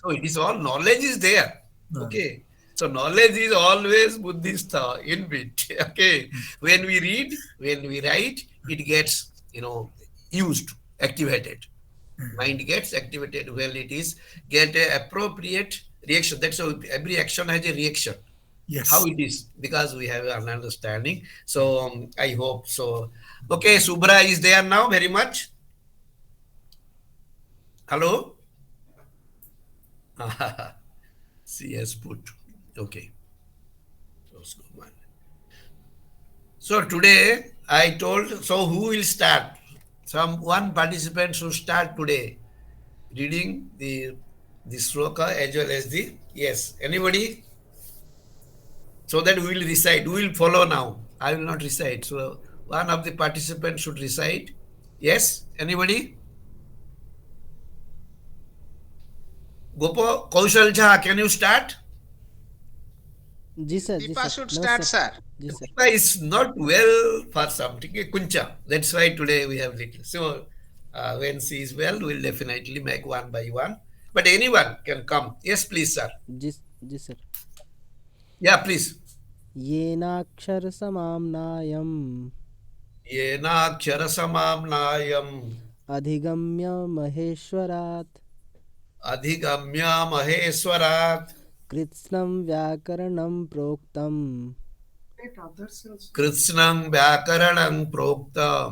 So it is all knowledge is there. Okay. So knowledge is always Buddhista in bit. Okay. When we read, when we write, it gets, used, activated. Mind gets activated when it is get a appropriate reaction. That's how every action has a reaction. How Yes. it is because we have an understanding. So I hope so. Okay, Subra is there now very much. Hello. She has put. Okay. So today I told. So who will start? Some one participant should start today reading the sloka as well as the yes. Anybody? So that we will recite. We will follow now. I will not recite. So one of the participants should recite. Yes. Anybody? Gopo Kaushal Jha, can you start? जी sir, जी Deepa sir, should no start, sir, sir. जी sir. Deepa is not well for something. Kuncha. That's why today we have little. So when she is well, we'll definitely make one by one. But anyone can come. Yes, please, sir. जी जी sir. Yeah, please. येनाक्षरसमाम्नायम् Yenaksharasamamnayam अधिगम्य महेश्वरात् adhigamya maheswarat कृत्स्नं व्याकरणं प्रोक्तम् kritsnam vyakaranam proktam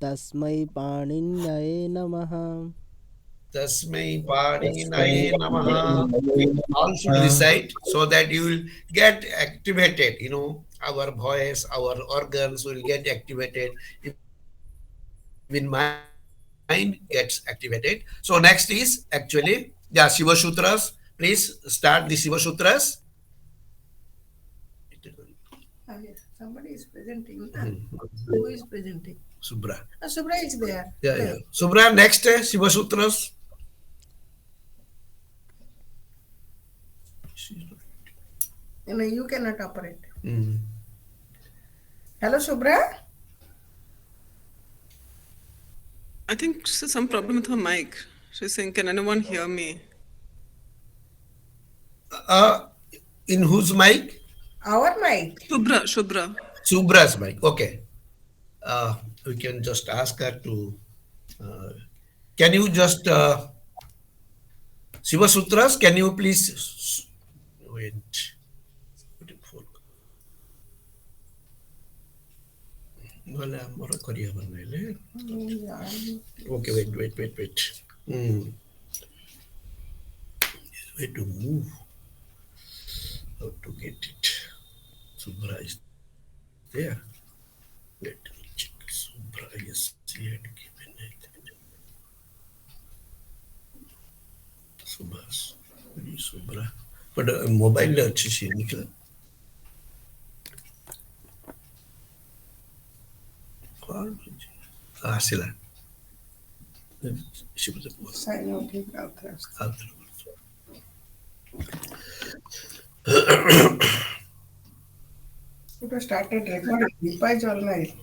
तस्मै पाणिन्यये नमः. tasmai paninaye namaha. All should recite so that you will get activated. Our voice, our organs will get activated. Even mind gets activated. So next is actually, Shiva Sutras. Please start the Shiva Sutras. Somebody is presenting. Who is presenting? Subra. Subra is there. Yeah. Subra, next Shiva Sutras. You cannot operate. Mm. Hello, Subra. I think she's some problem with her mic. She's saying, can anyone hear me? In whose mic? Our mic. Shubra. Subra's mic. Okay. We can just ask her to. Can you just Shiva Sutras? Can you please wait? Okay, wait. Way to move. How to get it? Subra is there. Let me check. Subra, yes, he had given it. Subhas. Subra. But mobile अच्छी सी निकला. Sila. She was a Sign out him out there. It was started recording. Deepa is all night.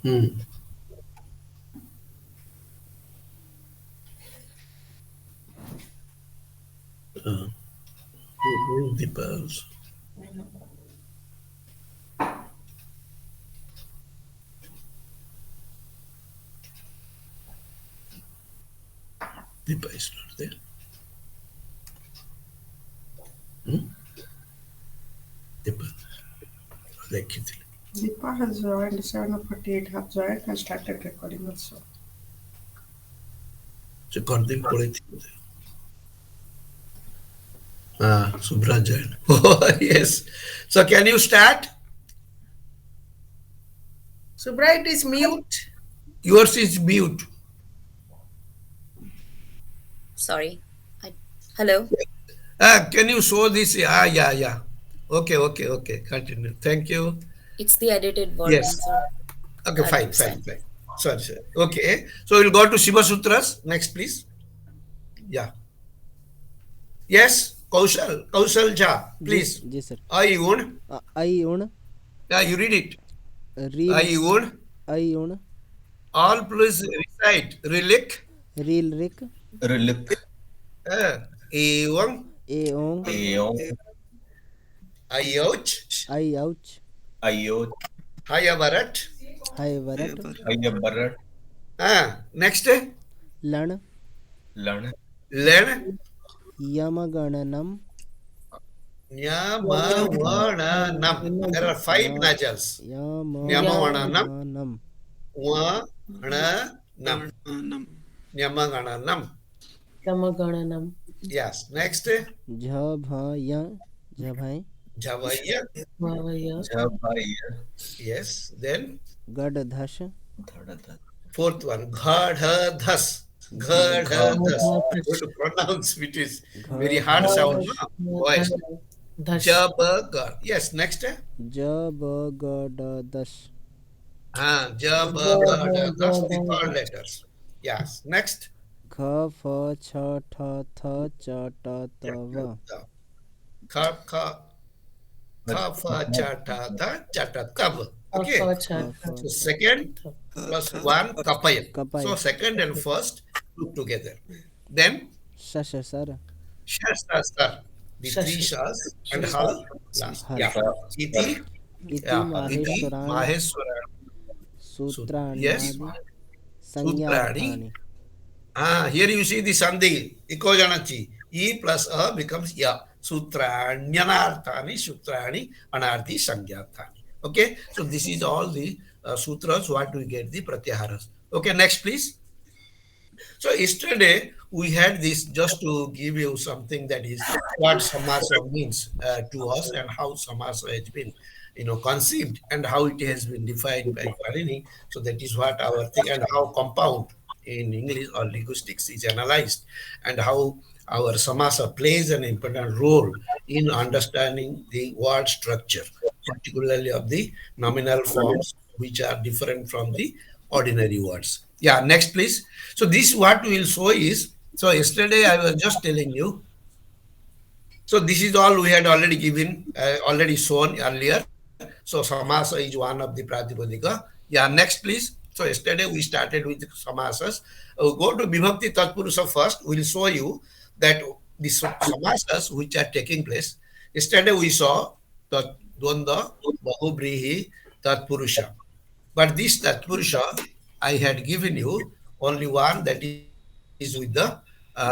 Deepa also. Deepa is not there. Deepa. Deepa has joined 7:48. Have joined and started recording also. So recording पड़े थी मुझे. Subra joined. Oh yes. So can you start? Subra, it is mute. Yours is mute. Sorry. Hello. Can you show this? Yeah. Okay. Continue. Thank you. It's the edited version, Yes. sir. Okay, fine. Sorry. Okay. So we'll go to Shiva Sutras. Next, please. Yeah. Yes, Kaushal Jha, please. जी sir. Ayun. Ayun. Yeah, you read it. Ayun. Ayun. All please recite. Relic. Rilrik. Relic. Evam. Aong. Eong, Ayoch, Ayouch. Ayot, Hayavarat. Hayvarat. Ayabarat, Next, Lan. Lan, Len, Yamagananam. Nyamavananam. There are five nasals. Nyamavananam, Yamagananam. Vananam, Nam. Nyamagananam. Yamagananam. Yes. Next, Jabhaya. Jabhai. Javaya. Vavaya. Jabaya, Yes. Then Gadadhash. Dhadadha, fourth one, Ghadhas. Ghadhas. I'm going to pronounce it is very hard sound. No? Voice. Dhash. Jabagad. Yes. Next. Jabagadadas. Jabagad. That's the third letters. Yes. Next. Kha fa cha tha tha cha ta ta va. Kha, kha, kha, fa, cha, ta, tha, cha, ta, tav. Okay. Kha fa So second plus one, kapayam. Kapayam. So second and first put together. Then Shashasar. Shastasar. The three shas and hal last. Hal. Yeah. Iti. Iti Yeah. Iti. maheshwaran Maheswaran. Yes. sutranyadi Sutrani. sanyarthani. Here you see the sandhi. Ikojanachi. E plus a becomes ya. Sutranyanarthani. Sutrani. Anarthi. Sangyarthani. Okay. So this is all the sutras what we get the pratyaharas. Okay. Next please. So yesterday we had this just to give you something that is what samasa means to us and how samasa has been, conceived and how it has been defined by Panini. So that is what our thing and how compound in English or linguistics is analyzed and how our samasa plays an important role in understanding the word structure, particularly of the nominal forms, which are different from the ordinary words. Yeah, next please. So this what we will show is, so yesterday I was just telling you, so this is all we had already given, already shown earlier. So samasa is one of the pratipadika. Yeah, next please. So yesterday we started with samasas. Go to Vibhakti Tatpurusha first. We'll show you that the samasas which are taking place. Yesterday we saw the Dvanda, Bahubrihi, Tatpurusha. But this Tatpurusha, I had given you only one that is with the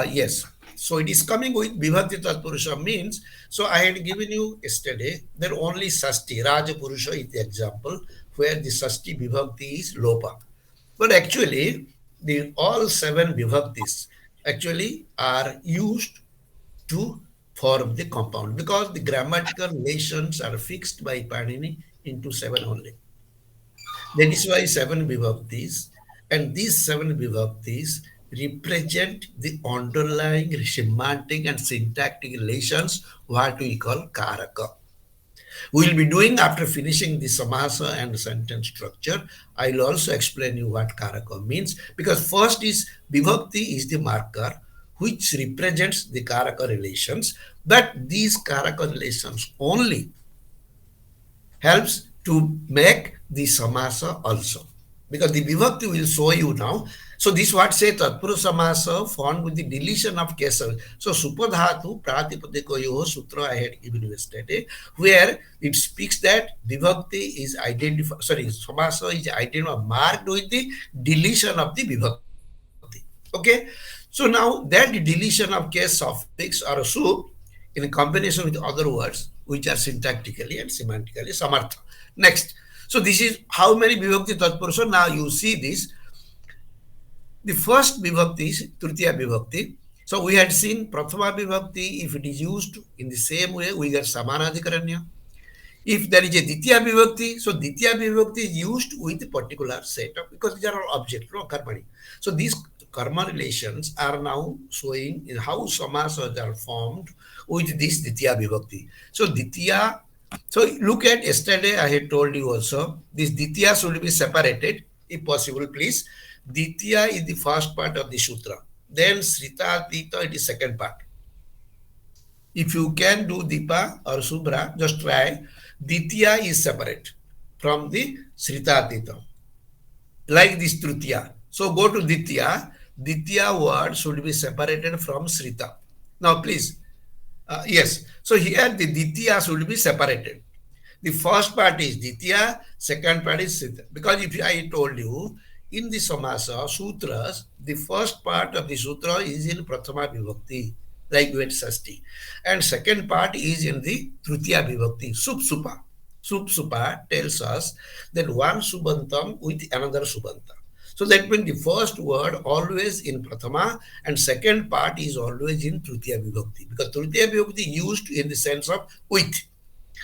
yes. So it is coming with Vibhakti Tatpurusha means, so I had given you yesterday, there only Sasti, Rajapurusha is the example, where the Sasti Vibhakti is Lopa. But actually, the all seven Vibhaktis actually are used to form the compound because the grammatical relations are fixed by Panini into seven only. That is why seven vibhaktis, and these seven vibhaktis represent the underlying semantic and syntactic relations, what we call karaka. We will be doing after finishing the samasa and sentence structure. I will also explain you what karaka means because first is vibhakti is the marker which represents the karaka relations, but these karaka relations only helps to make the samasa also. Because the vibhakti will show you now. So this what say tatpura samasa formed with the deletion of kesava. So supadhatu pratipadikoyo sutra I had given yesterday, where it speaks that vibhakti is identified, sorry, samasa is identified marked with the deletion of the vibhakti. Okay. So now that deletion of case suffix or su in combination with other words which are syntactically and semantically samartha. Next. So this is how many vibhakti tatpurusha. Now you see this. The first vibhakti is tritiya vibhakti. So we had seen prathama vibhakti, if it is used in the same way, we get samanadhikaranya. If there is a ditya vibhakti, so ditya vibhakti is used with a particular set of, because these are all objects, no karmani. So these karma relations are now showing in how samasas are formed with this ditya vibhakti. So ditya, so look at yesterday I had told you also, this ditya should be separated, if possible, please. Ditya is the first part of the sutra. Then Srita Tita it is second part. If you can do Deepa or Subra, just try. Ditya is separate from the Srita Tita. Like this Tritiya. So go to Ditya. Ditya word should be separated from Srita. Now please, Yes. So here the Ditya should be separated. The first part is Ditya, second part is Siddha. Because if I told you in the Samasa Sutras, the first part of the Sutra is in Prathama Vibhakti, like with Sasti. And second part is in the Tritiya Vibhakti, Supsupa. Supsupa tells us that one Subantam with another Subanta. So that means the first word always in Prathama and second part is always in Tritiya Vibhakti. Because Tritiya Vibhakti used in the sense of with.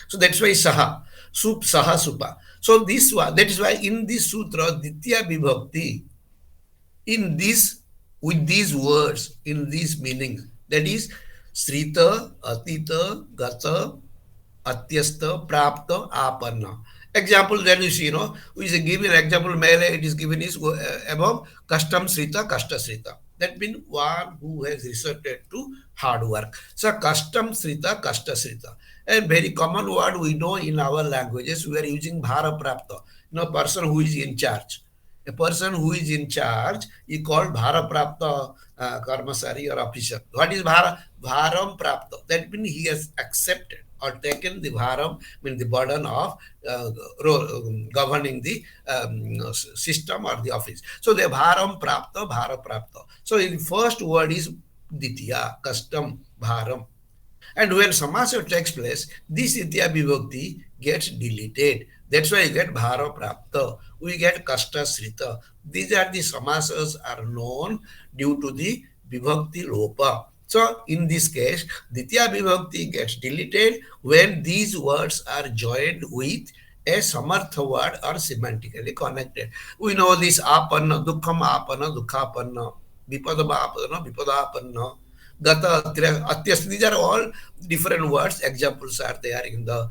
So that's why Saha, Sup, Saha, Supa. So this one, that is why in this sutra, Ditya Vibhakti, in this, with these words, in these meanings, that is Srita, Atita, Gata, Atyasta, Prapta, Apanna. Example that you see, we is given example, male, it is given is above custom Srita, Kasta Srita. That means one who has resorted to hard work. So custom Srita, Kasta Srita. A very common word we know in our languages, we are using Bhara Prapta, person who is in charge. A person who is in charge is called Bhara Prapta Karmasari or officer. What is Bharam Prapta? That means he has accepted or taken the Bharam, means the burden of governing the system or the office. So the Bharam Prapta, Bhara Prapta. So the first word is Ditya, custom, Bharam. And when samasa takes place, this Itya Vibhakti gets deleted. That's why you get Bhara Prapta, we get Kasta Srita. These are the samasas are known due to the Vibhakti Lopa. So in this case, Ditya Vibhakti gets deleted when these words are joined with a samartha word or semantically connected. We know this apanna, dukkham apanna, dukhapanna, vipada apanna, vipadapanna. Gata, Atyas, these are all different words. Examples are there in the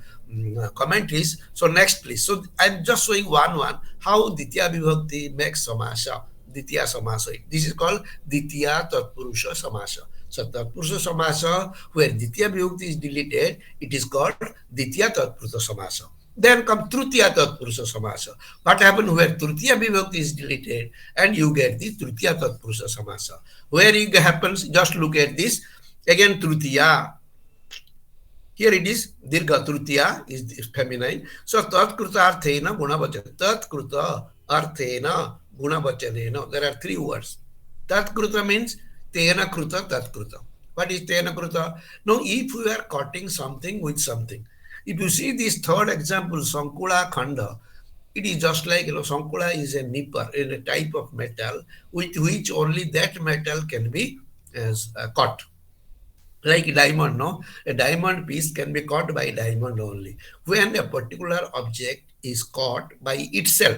commentaries. So next, please. So I'm just showing one. How Ditya Vibhakti makes Samasa. Ditya Samasa. This is called Ditya Tatpurusha Samasa. So Tatpurusha Samasa, where Ditya Vibhakti is deleted, it is called Ditya Tatpurusha Samasa. Then come Tritiya Tatpurusha Samasa. What happens where Tritiya Vibhakti is deleted and you get the Tritiya Tatpurusha Samasa. Where it happens, just look at this. Again, Tritiya. Here it is, Dirgha Tritiya is feminine. So Tatkruta Arthena Gunavachana. Tatkruta Arthena Gunavachanena. There are three words. Tatkruta means Tena Kruta Tatkruta. What is Tena Kruta? Now, if we are cutting something with something, if you see this third example, Sankula Khanda, it is just like, Sankula is a nipper, in a type of metal, with which only that metal can be cut. Like a diamond, no? A diamond piece can be cut by diamond only. When a particular object is caught by itself,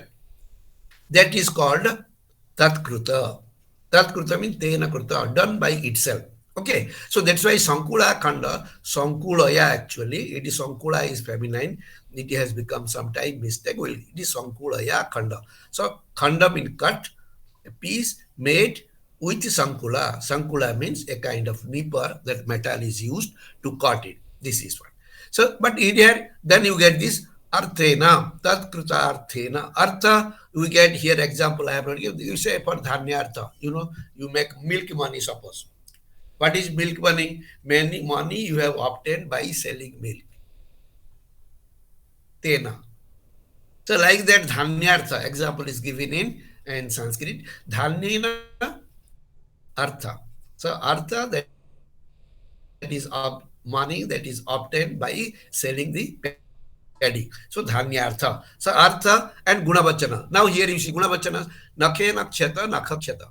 that is called Tatkruta. Tatkruta means Tena Kruta, done by itself. Okay, so that's why Sankula Khanda, Sankulaya actually, it is Sankula is feminine, it has become sometime mistake, well, it is Sankulaya Khanda. So Khanda means cut, a piece made with Sankula. Sankula means a kind of nipper that metal is used to cut it. This is one. So, but here, then you get this Arthena, Tatkruta Arthena. Artha, we get here example I have not given. You say for Dhanyartha, you make milk money, suppose. What is milk money? Money you have obtained by selling milk. Tena. So like that Dhanyartha example is given in Sanskrit. Dhanyena Artha. So Artha, that is money that is obtained by selling the paddy. So Dhanyartha. So Artha and Gunavachana. Now here you see Gunavachana. Nakhe Nakshata, Nakhakshata.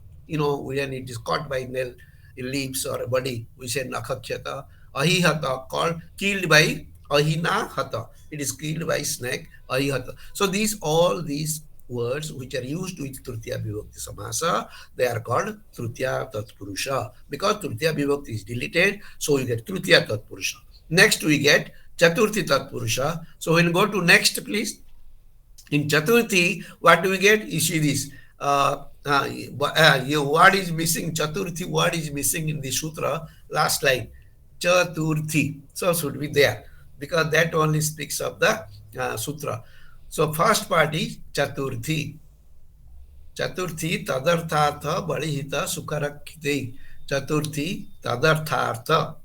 When it is caught by nail, leaves or a body, we say Nakhakshata. Ahihata, called killed by Ahina Hata. It is killed by snake, Ahihata. So all these words which are used with Tritiya Vibhakti Samasa, they are called Tritiya Tatpurusha. Because Tritiya Vibhakti is deleted, so we get Tritiya Tatpurusha. Next we get Chaturthi Tatpurusha. So when you go to next, please. In Chaturthi, what do we get? You see this. Your word is missing. Chaturthi word is missing in the sutra. Last line. Chaturthi. So should be there. Because that only speaks of the sutra. So first part is Chaturthi. Chaturthi tadarthartha balihita sukarakkite. Chaturthi tadarthartha.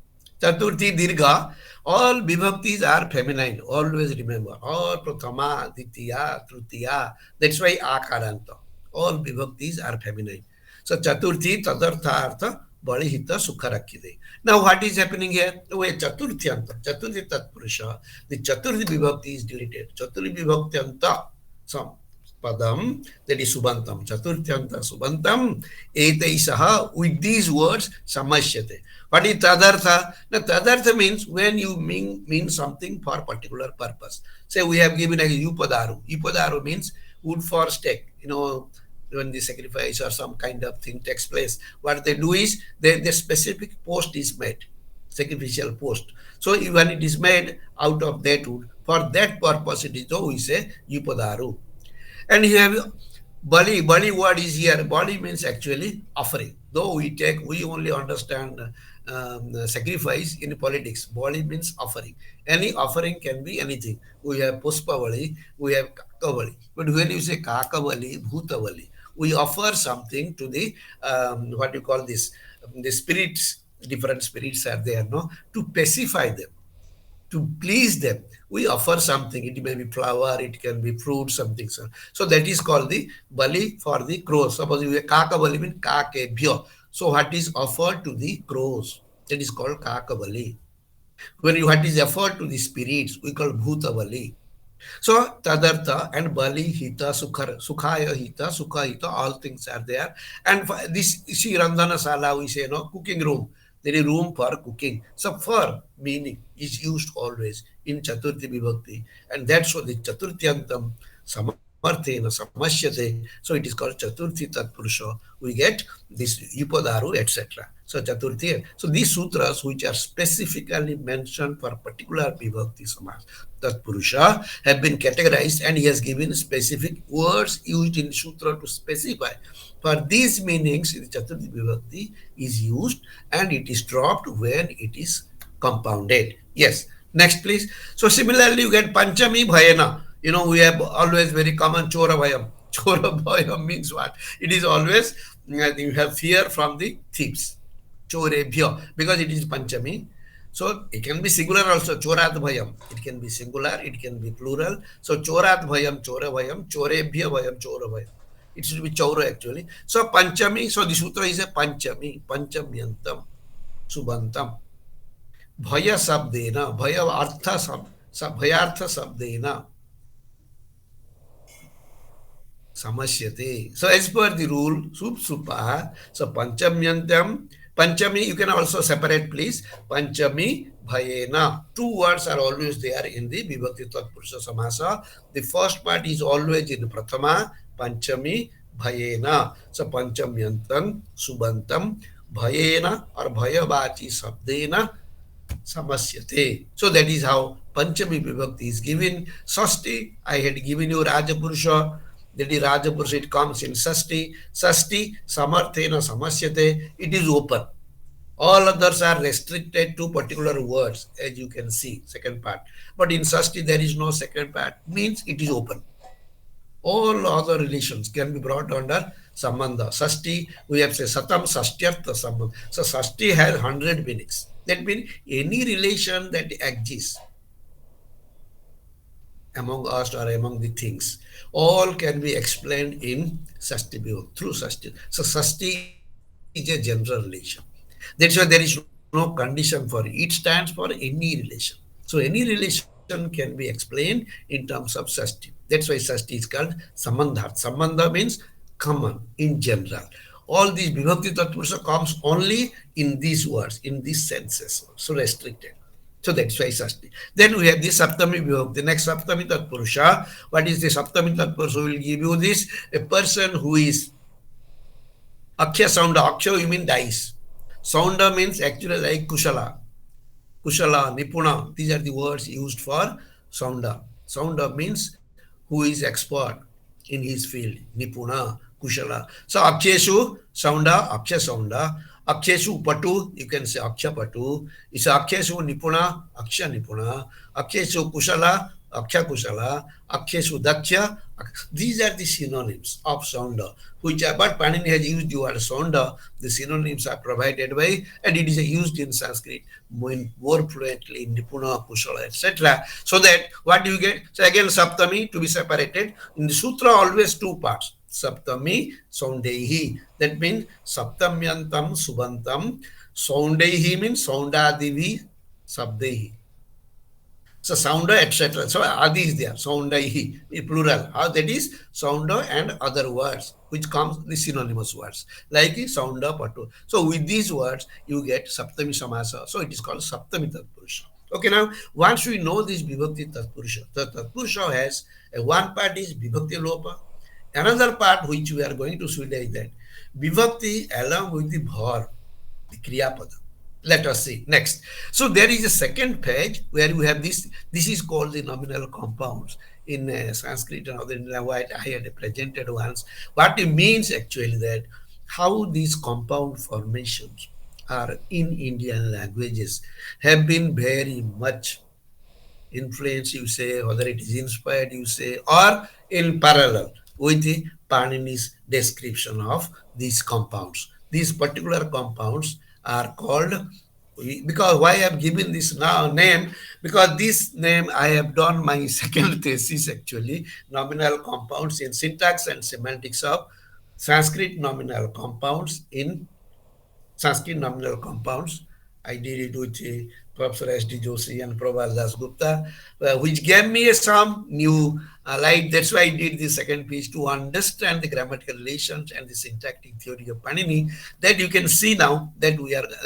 Chaturthi, Dirgha, all vibhaktis are feminine. Always remember. All Prathama, Ditya, Tritiya. That's why Akaranta. All vibhaktis are feminine. So Chaturthi, Tadarthartha, Balihita, Sukharakide. Now what is happening here? Oh, Chaturthyanta, Chaturthi Tatpurusha. The Chaturthi vibhakti is deleted. Chaturthi vibhaktyanta. Some padam, that is Subantam. Chaturtyanta Subantam, Etaisaha, with these words, Samashyate. What is Tadartha? Now, Tadartha means when you mean something for particular purpose. Say we have given a Upadaru. Upadaru means wood for stake. When the sacrifice or some kind of thing takes place, what they do is the specific post is made, sacrificial post. So when it is made out of that wood, for that purpose it is, so we say Upadaru. And you have Bali. Bali word is here. Bali means actually offering. Though we only understand sacrifice in politics. Bali means offering. Any offering can be anything. We have Puspavali, we have Kakavali. But when you say Kakavali, Bhutavali, we offer something to the, what you call this, the spirits, different spirits are there, no? To pacify them, to please them, we offer something. It may be flower, it can be fruit, something. So that is called the bali for the crows. Suppose you kaka bali means kakebhyo. So what is offered to the crows? That is called kaka bali. When what is offered to the spirits, we call bhuta bali. So tadartha and bali hita sukhaya hita sukha hita, all things are there. And this see randhana sala, we say, no, cooking room. There is room for cooking. So for meaning is used always in Chaturthi Vibhakti. And that's what the Chaturthyantam Samarthena Samashyate. So it is called Chaturthi Tatpurusha. We get this Upadaru, etc. So Chaturthi. So these sutras which are specifically mentioned for particular Vibhakti Samas, Tatpurusha, have been categorized, and he has given specific words used in sutra to specify. For these meanings, the Chaturthi Vibhakti is used and it is dropped when it is compounded. Yes. Next, please. So similarly, you get Panchami Bhayana. We have always very common Chora Bhayam. Chora Bhayam means what? It is always, you have fear from the thieves. Chorebhyo, because it is Panchami. So it can be singular also, Chorat Bhayam. It can be singular, it can be plural. So Chorat Bhayam, Chora Bhayam, Chorebhya Bhayam, Chora Bhayam. It should be Chaura actually. So Panchami, so the sutra is a Panchami, Panchamyantam, Subantam. Bhaya Sabdena, Bhaya Artha Bhayartha Sabdena, Samashyate. So as per the rule, Supa, so Panchamyantam, Panchami, you can also separate, please. Panchami Bhayena. Two words are always there in the Vibhakti Tatpurusha Samasa. The first part is always in Prathama, Panchami Bhayena. So Panchamyantam, Subantam, Bhayena or Bhayavachi Sabdena, Samasyate. So that is how Panchami Vibhakti is given. Sasti, I had given you Rajapurusha. That is Rajapurusha, it comes in Sasti. Sasti, Samarthena Samasyate. It is open. All others are restricted to particular words, as you can see, second part. But in Sasti, there is no second part, means it is open. All other relations can be brought under Sambandha. Sasti, we have said Satam Sastyartha Sambandha. So Sasti has 100 meanings. That means any relation that exists among us or among the things, all can be explained in Sasti through Sasti. So Sasti is a general relation. That's why there is no condition for it. It stands for any relation. So any relation can be explained in terms of Sasti. That's why Sasti is called Sambandha. Sambandha means common, in general. All these Vibhakti Tatpurusha comes only in these words, in these senses, so restricted. So that's why Sasti. Then we have the Saptami Vibhakti. The next Saptami Tatpurusha. What is the Saptami Tatpurusha? We will give you this. A person who is Aksha Sounda. Aksha, you mean dice. Sounda means actually like Kushala. Kushala, Nipuna. These are the words used for Sounda. Sounda means who is expert in his field. Nipuna, Kushala. So Aksheshu, Sounda, Aksha Sounda. Aksheshu Patu, you can say Aksha Patu. It's Aksheshu Nipuna, Aksha Nipuna. Aksheshu Kushala, Akshakushala, Aksheshu Daksha. These are the synonyms of sounder, which are, but Panini has used the word sounder. The synonyms are provided by, and it is used in Sanskrit more fluently in Nipuna, Kushala, etc. So that what do you get? So again, Saptami to be separated. In the Sutra, always two parts. Saptami, Saundehi. That means Saptamyantam, Subantam. Saundehi means Saundadivi, Sabdehi. So sounder, etc. So adi is there. Soundaihi, plural. How that is sounder and other words, which comes the synonymous words like sounder, patu. So with these words, you get Saptami Samasa. So it is called Saptami Tatpurusha. Okay, now once we know this Vibhakti Tatpurusha, the Tatpurusha has one part is Vibhakti Lopa, another part which we are going to study is that Vibhakti along with the Bhar, the Kriya Pada. Let us see next. So there is a second page where you have this. This is called the nominal compounds in Sanskrit and other language. I had presented once. What it means actually that how these compound formations are in Indian languages have been very much influence, you say, whether it is inspired, you say, or in parallel with the Panini's description of these compounds. These particular compounds are called, because why I have given this now name, because this name I have done my second thesis actually, nominal compounds in syntax and semantics of Sanskrit nominal compounds in Sanskrit nominal compounds. I did it with Professor S.D. Joshi and Prabhat Das Gupta, which gave me some new light. That's why I did the second piece to understand the grammatical relations and the syntactic theory of Panini. That you can see now that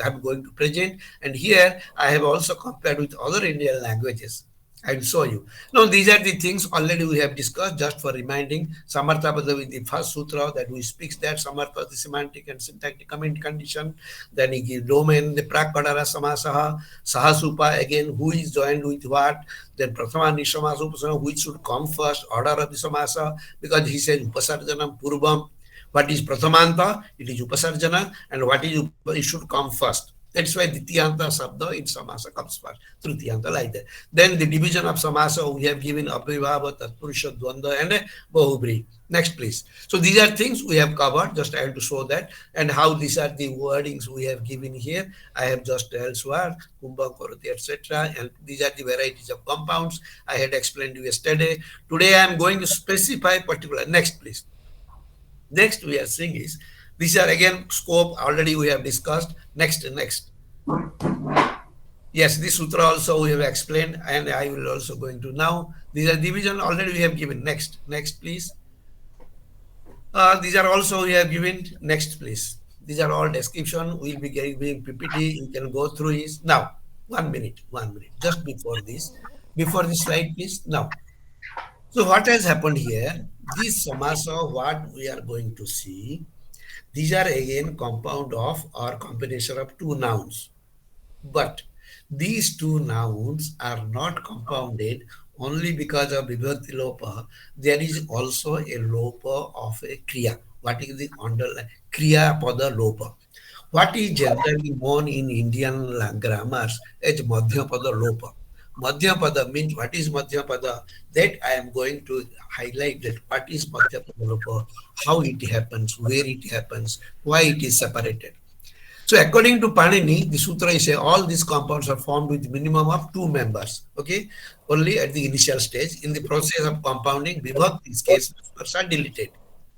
I'm going to present. And here I have also compared with other Indian languages. I will show you. Now, these are the things already we have discussed, just for reminding. Samartha Pada with the first sutra that we speaks that Samartha, the semantic and syntactic comment condition. Then he gives domain, the Prakadara Samasaha, Sahasupa, again, who is joined with what. Then Prathama Nishamasa Upasana, which should come first, order of the Samasa, because he says Upasarjanam Purvam. What is Prathamanta? It is Upasarjana, and what is it should come first. That's why Dityanta Sabda in Samasa comes first. Trutiyanta like that. Then the division of Samasa, we have given Abhivava, Tatpurusha, Dvanda, and Bahubri. Next, please. So these are things we have covered. Just I have to show that. And how these are the wordings we have given here. I have just elsewhere, Kumbha, Korati, etc. And these are the varieties of compounds I had explained to you yesterday. Today I am going to specify particular. Next, please. Next we are seeing is, these are again scope already we have discussed. Next. Yes, this sutra also we have explained, and I will also going to now. These are division already we have given. Next, please. These are also we have given. Next, please. These are all description. We'll be giving PPT. You can go through it. Now, 1 minute. Just before this slide, please. Now, so what has happened here? This samasa, what we are going to see. These are again compound of or combination of two nouns. But these two nouns are not compounded only because of Vibhakti Lopa. There is also a Lopa of a Kriya. What is the underlying Kriya Pada Lopa? What is generally known in Indian grammars as Madhya Pada Lopa. Madhya Pada means what is Madhya Pada? That I am going to highlight that what is Madhya Pada Lopa, how it happens, where it happens, why it is separated. So according to Panini, the sutra is all these compounds are formed with minimum of 2 members. Okay, only at the initial stage. In the process of compounding, Vibhakti's case members are deleted.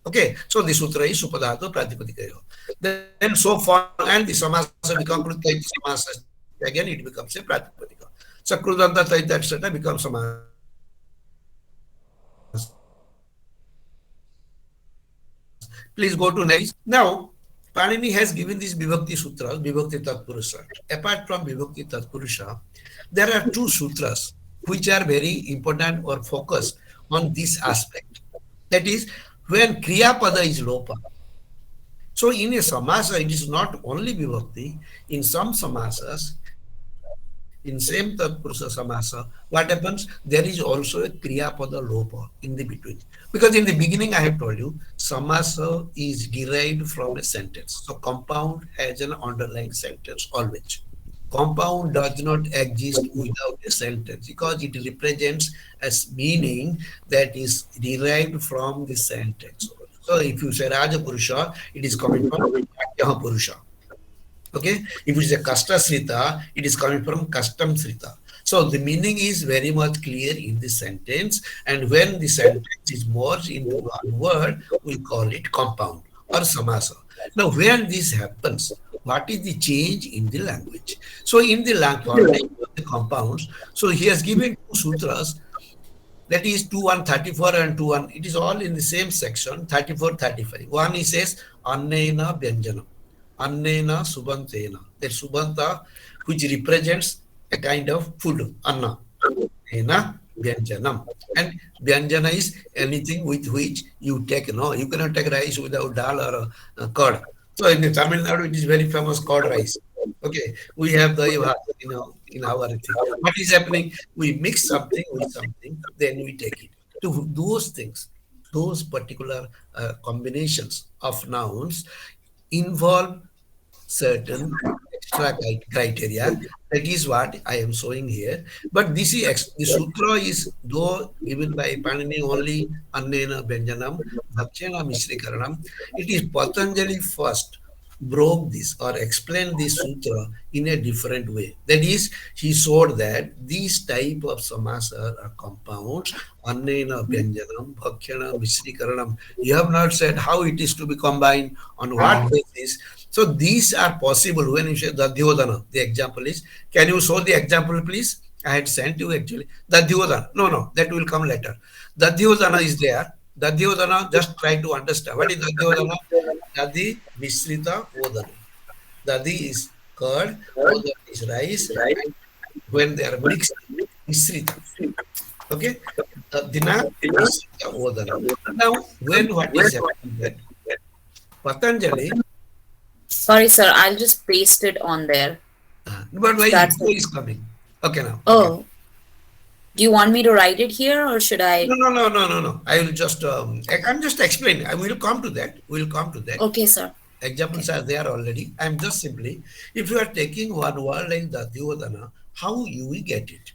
Okay, so the sutra is Supadhato Pratipadikayo. Then so far, and the samasa becomes Krutya samasa. Again, it becomes a Pratipadika. So Krudanta Taita etc. becomes samasa. Please go to next. Now, Panini has given these Vibhakti Sutras, Vibhakti Tatpurusha. Apart from Vibhakti Tatpurusha, there are 2 sutras which are very important or focused on this aspect. That is, when Kriya Pada is Lopa. So in a samasa, it is not only Vibhakti. In some samasas, in same Tatpurusha samasa, what happens? There is also a Kriya Pada Lopa in the between. Because in the beginning I have told you, samasa is derived from a sentence. So compound has an underlying sentence always. compound does not exist without a sentence because it represents as meaning that is derived from the sentence. So if you say Raja Purusha, it is coming from Raja Purusha. Okay, if it is a Kasta Srita, it is coming from Custom Srita. So the meaning is very much clear in the sentence, and when the sentence is merged into one word, we call it compound or samasa. Now, when this happens, what is the change in the language? So, in the formation of the compounds, so he has given two sutras, that is 2134 and 21. It is all in the same section, 34, 35. One he says, Annena Byanjanam. Annena Subantena. That Subanta, which represents a kind of food, Anna. Ena Byanjanam. And Byanjana is anything with which you take, no, you cannot take rice without dal or curd. So in the Tamil Nadu, it is very famous curd rice. Okay, we have the, in our thing. What is happening? We mix something with something, then we take it. To those things, those particular combinations of nouns involve certain extra criteria. That is what I am showing here. But this is the sutra is though given by Panini only Annena Benjanam, Bhakshana Mishrikaranam. It is Patanjali first broke this or explained this sutra in a different way. That is, he showed that these type of samasa are compounds, Annena Benjanam, Bhakshana Mishrikaranam. You have not said how it is to be combined, on what basis. So these are possible when you say Dadyodhana. The example is, can you show the example, please? I had sent you actually. Dadyodhana. No, that will come later. Dadyodhana is there. Dadyodhana, just try to understand. What is Dadyodhana? Dadi Misrita Odana. Dadi is curd, Odana is rice. And when they are mixed, Misrita. Okay? Dina Misrita Odana. Now, when what is happening that Patanjali. Sorry, sir. I'll just paste it on there. But why That's echo is coming? Okay, now. Oh, do you want me to write it here or should I? No. I will just, I'm just explaining. I will come to that. We'll come to that. Okay, sir. Examples are there already. I'm just simply, if you are taking one word like the Dadyodhana, how you will get it?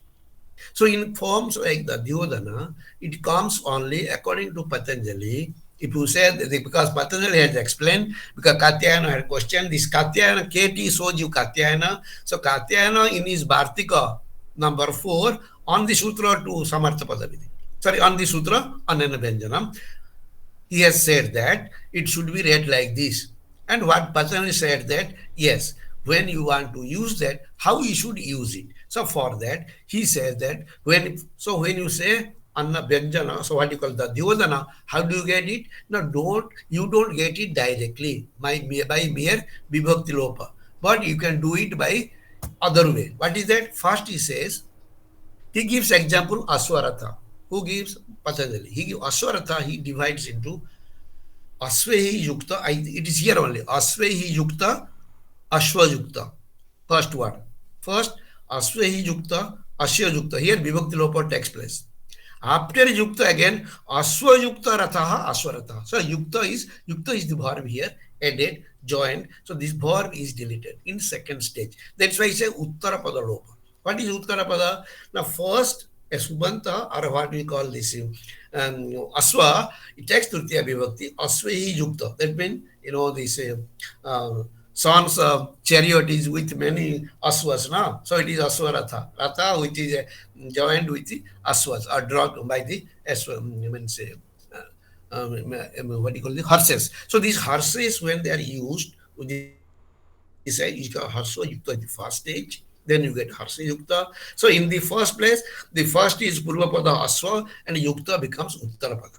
So in forms like the Dadyodhana, it comes only according to Patanjali. If you say that because Patanjali has explained, because Katyayana had questioned this Katyayana, KT shows you Katyayana. So Katyayana in his Bhartika number 4 on the Sutra to Samartha Padavidhi. Sorry, on the Sutra, Annena Byanjanam, he has said that it should be read like this. And what Patanjali said that, yes, when you want to use that, how you should use it. So for that, he says that when you say Anna Byanjana, so what you call the Dadyodhana, how do you get it? No, you don't get it directly by mere Vibhakti Lopa. But you can do it by other way. What is that? First he says, he gives example Aswaratha. Who gives? Patanjali. He gives Aswaratha, he divides into Asvehi Yukta, it is here only. Asvehi Yukta, Ashwa Yukta. First one. First, Asvehi Yukta, Ashya Yukta. Here Vibhakti Lopa takes place. After Yukta again, Aswa Yukta Rathaha, Aswaratha. So Yukta is the verb here, added, joined. So this verb is deleted in second stage. That's why I say Uttarapada Lopa. What is Uttarapada? Now first, a Subanta, or what we call this Aswa, it takes Tritiya Vibhakti, Asvehi Yukta. That means, this son's chariot is with many Aswas, no? So it is Aswaratha. Ratha, which is joined with the Aswas, or drawn by the what do you call the horses. So these horses, when they are used, this is called Harsva Yukta in the first stage. Then you get Harsa Yukta. So in the first place, the first is Purvapada Aswa and Yukta becomes Uttarapada.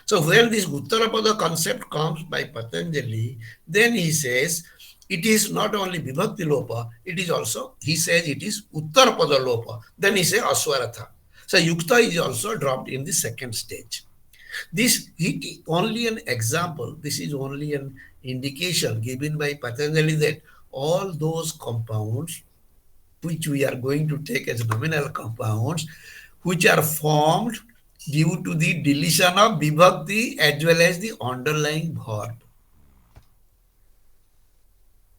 So when this Uttarapada concept comes by Patanjali, then he says it is not only Vibhakti Lopa, it is also, he says it is Uttarapada Lopa. Then he says Aswaratha. So Yukta is also dropped in the second stage. This is only an example, this is only an indication given by Patanjali that all those compounds which we are going to take as nominal compounds, which are formed due to the deletion of vibhakti as well as the underlying verb,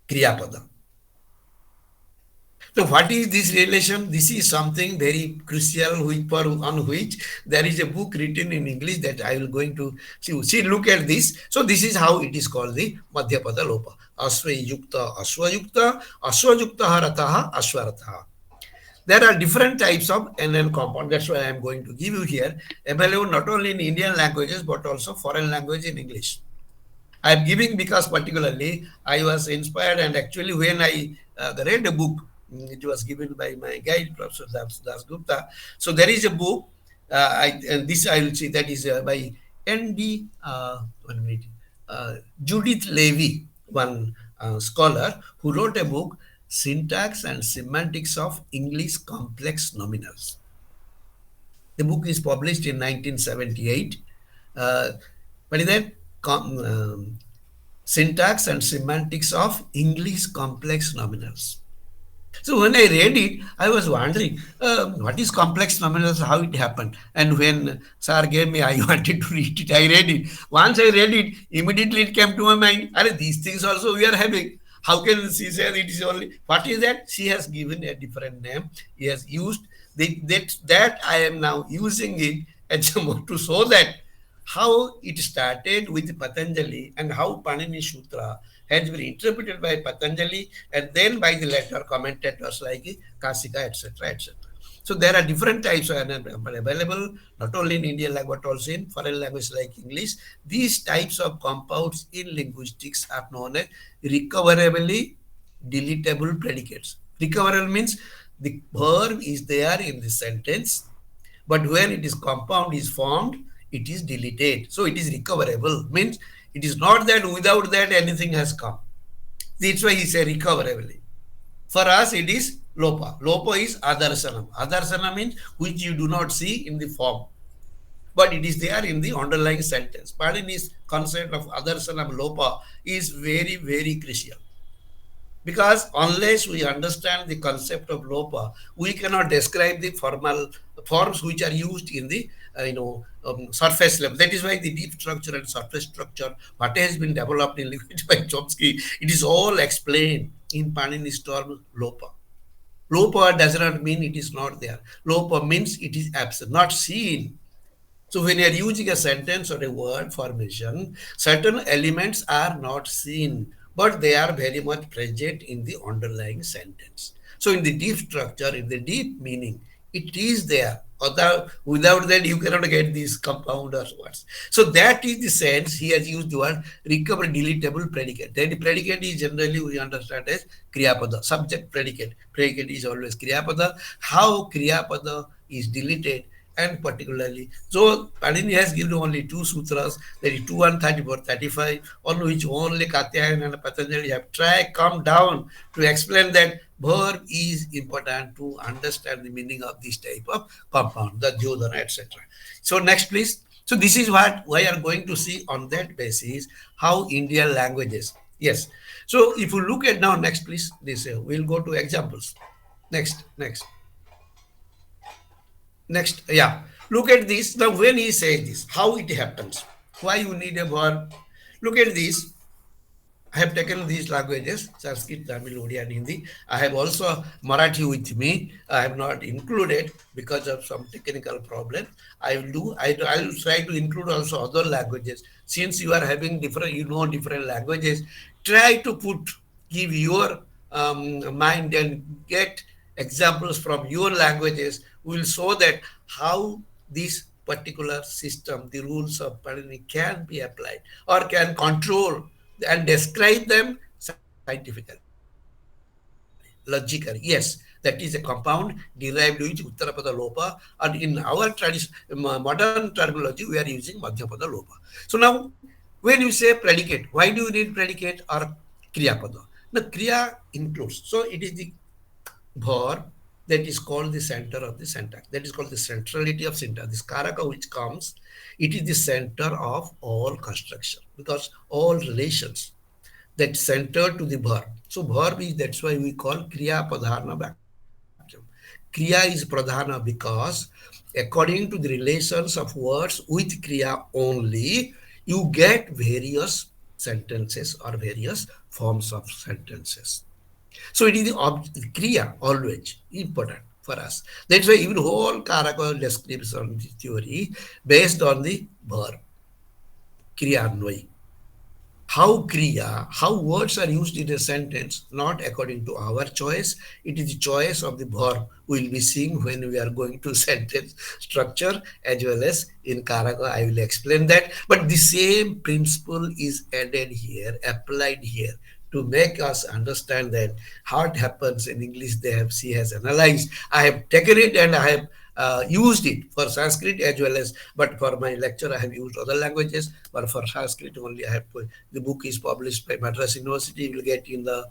kriyapada. So what is this relation? This is something very crucial on which there is a book written in English that I will going to see. See, look at this. So this is how it is called the Madhyapada Lopa. Asvayukta, Aswayukta, Aswayukta Rataha, Aswarataha. There are different types of NN compound. That's why I am going to give you here. Available not only in Indian languages but also foreign language in English. I am giving because particularly I was inspired, and actually when I read a book, it was given by my guide, Professor Das Gupta. So there is a book, and this I will see, that is by N.D. 1 minute, Judith Levy, one scholar who wrote a book, Syntax and Semantics of English Complex Nominals. The book is published in 1978. What is that? Syntax and Semantics of English Complex Nominals. So when I read it, I was wondering what is complex nominals, how it happened. And when sir gave me, I wanted to read it. I read it. Once I read it, immediately it came to my mind. Are these things also we are having? How can she say it is only? What is that? She has given a different name. He has used that I am now using it as to show that how it started with Patanjali and how Panini Sutra has been interpreted by Patanjali and then by the later commentators like Kasika, etc., etc. So there are different types available, not only in Indian language but also in foreign language like English. These types of compounds in linguistics are known as recoverably deletable predicates. Recoverable means the verb is there in the sentence, but when it is compound is formed, it is deleted. So it is recoverable. Means it is not that without that anything has come. That's why he said recoverably. For us, it is lopa. Lopa is adarsanam. Adarsanam means which you do not see in the form, but it is there in the underlying sentence. Panini's concept of adarsanam lopa is very, very crucial. Because unless we understand the concept of lopa, we cannot describe the formal forms which are used in the surface level. That is why the deep structure and surface structure, what has been developed in language by Chomsky, it is all explained in Panini's term lopa. Lopa does not mean it is not there. Lopa means it is absent, not seen. So when you are using a sentence or a word formation, certain elements are not seen, but they are very much present in the underlying sentence. So in the deep structure, in the deep meaning, it is there. Without that, you cannot get these compound or words. So that is the sense he has used the word recover deletable predicate. Then the predicate is generally we understand as Kriyapada, subject predicate. Predicate is always Kriyapada. How Kriyapada is deleted, and particularly, so Panini has given only two sutras, that is 2134, 35, on which only Katyayana and Patanjali have tried come down to explain that verb is important to understand the meaning of this type of compound, the Jodhana, etc. So next, please. So this is what we are going to see on that basis, how Indian languages. Yes. So if you look at now, next, please. This we'll go to examples. Next. Next, yeah. Look at this. Now, when he says this, how it happens, why you need a verb. Look at this. I have taken these languages, Sanskrit, Tamil, Odia, and Hindi. I have also Marathi with me. I have not included because of some technical problem. I will try to include also other languages. Since you are having different languages, try to give your mind and get examples from your languages. Will show that how this particular system, the rules of Panini can be applied or can control and describe them scientifically, logically. Yes, that is a compound derived with Uttarapada Lopa, and in our modern terminology, we are using Madhyapada Lopa. So now, when you say predicate, why do you need predicate or Kriyapada? Now, Kriya includes, so it is the verb that is called the center of the syntax. That is called the centrality of syntax. This karaka which comes, it is the center of all construction because all relations that center to the verb. So verb is, that's why we call Kriya Pradhana Vakyam. Kriya is Pradhana because according to the relations of words with Kriya only, you get various sentences or various forms of sentences. So it is the kriya always important for us. That's why even whole Karaka description theory based on the verb kriya anvai. How kriya, how words are used in a sentence, not according to our choice. It is the choice of the verb we will be seeing when we are going to sentence structure as well as in Karaka. I will explain that. But the same principle is added here, applied here to make us understand that how it happens in English. She has analyzed. I have taken it and I have used it for Sanskrit as well as, but for my lecture I have used other languages, but for Sanskrit only I have put, the book is published by Madras University. You will get in the,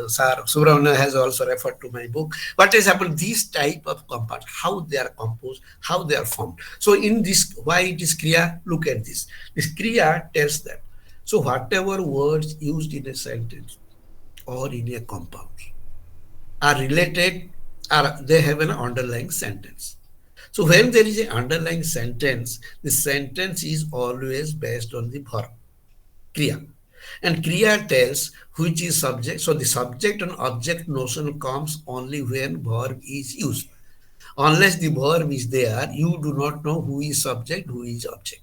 Sir Subramanya has also referred to my book. What has happened, these type of compounds, how they are composed, how they are formed. So in this, why it is Kriya, look at this. This Kriya tells that. So whatever words used in a sentence or in a compound are related, are they have an underlying sentence. So when there is an underlying sentence, the sentence is always based on the verb, kriya. And kriya tells which is subject. So the subject and object notion comes only when verb is used. Unless the verb is there, you do not know who is subject, who is object.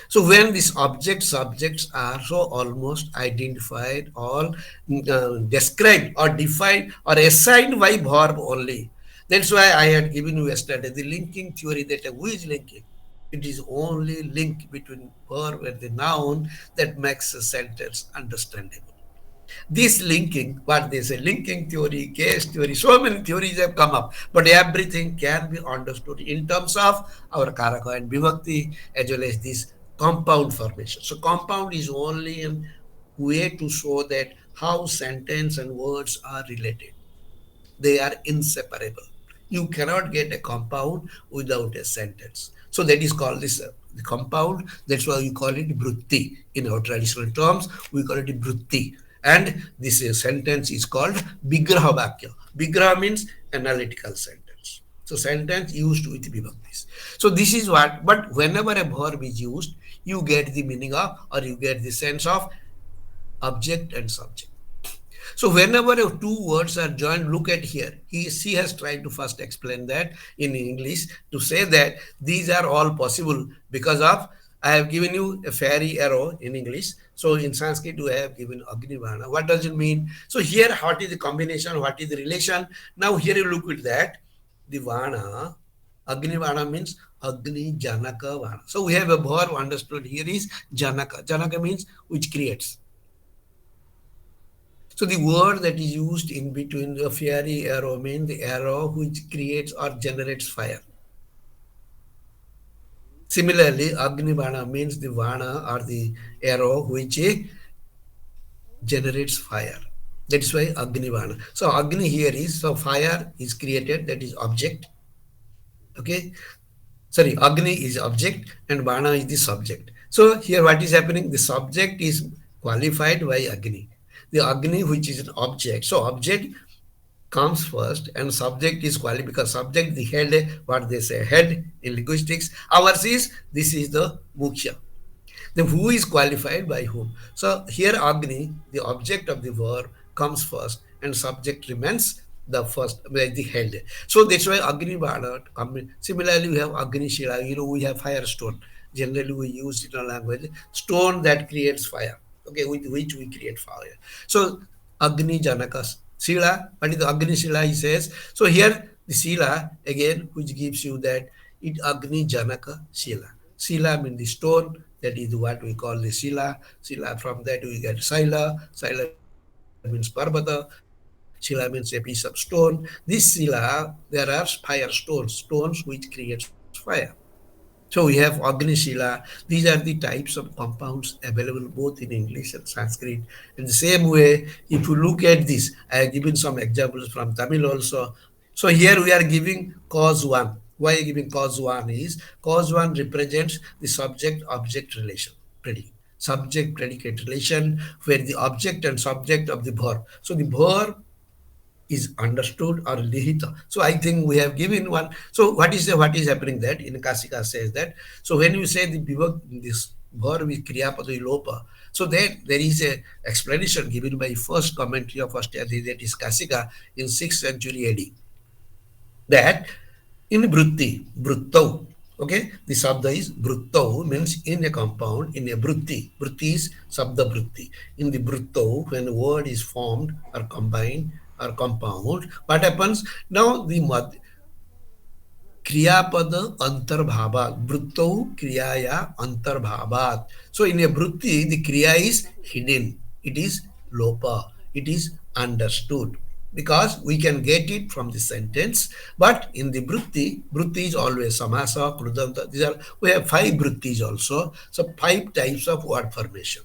So when these object subjects are so almost identified or described or defined or assigned by verb only, that's why I had given you yesterday the linking theory that who is linking. It is only link between verb and the noun that makes a sentence understandable. This linking, what they say, linking theory, case theory, so many theories have come up, but everything can be understood in terms of our Karaka and Vibhakti as well as this compound formation. So compound is only a way to show that how sentence and words are related. They are inseparable. You cannot get a compound without a sentence. So that is called this the compound. That's why we call it brutti. In our traditional terms, we call it brutti. And this sentence is called Vigraha Vakya. Vigraha means analytical sentence. So sentence used with vibhaktis. So this is what, but whenever a verb is used, you get the meaning of or you get the sense of object and subject. So whenever two words are joined, look at here. She has tried to first explain that in English to say that these are all possible because of, I have given you a fairy arrow in English. So in Sanskrit, we have given Agnivana. What does it mean? So here, what is the combination? What is the relation? Now here you look at that. The Vana, Agnivana means Agni Janaka Vana. So we have a verb understood here is Janaka. Janaka means which creates. So the word that is used in between the fiery arrow means the arrow which creates or generates fire. Similarly, Agni Vana means the Vana or the arrow which generates fire. That is why Agni Vana. So Agni here is, so fire is created, that is object. Okay. Sorry, Agni is object and Vana is the subject. So here what is happening? The subject is qualified by Agni. The Agni which is an object. So object comes first and subject is qualified because subject the head, what they say, head in linguistics. Ours is, this is the Mukhya. Then who is qualified by whom? So here Agni, the object of the verb, comes first and subject remains the first, the head. So that's why Agni Vana. Similarly, we have Agni Shila. We have fire stone. Generally, we use in our language stone that creates fire. Okay, with which we create fire. So Agni Janaka Shila. What is the Agni Shila? He says. So here the Shila again, which gives you that it Agni Janaka Shila. Shila means the stone. That is what we call the Shila. Shila, from that we get Sila. Sila means Parvata. Shila means a piece of stone. This Shila, there are fire stones, stones which creates fire. So we have Agni Shila. These are the types of compounds available both in English and Sanskrit. In the same way, if you look at this, I have given some examples from Tamil also. So here we are giving cause one. Why giving cause one is, cause one represents the subject-object relation. Subject-predicate relation where the object and subject of the verb. So the verb is understood or lihita. So I think we have given one. So what is happening that in Kasika says that. So when you say the this verb is kriyapada lopa, So there is a explanation given by first commentary of Ashtadhyayi, that is Kasika, in 6th century AD, that in bruttau, okay, the sabda is bruttau, means in a compound, in a brutti is sabda brutti. In the bruttau, when a word is formed or combined or compound, what happens? Now the क्रियापद अंतर्भावात वृत्तौ क्रियाया अंतर्भावात. So in a vritti the kriya is hidden, it is lopa, it is understood, because we can get it from the sentence. But in the vritti is always samasa, krudanta. These are, we have 5 vrittis also, so 5 types of word formation,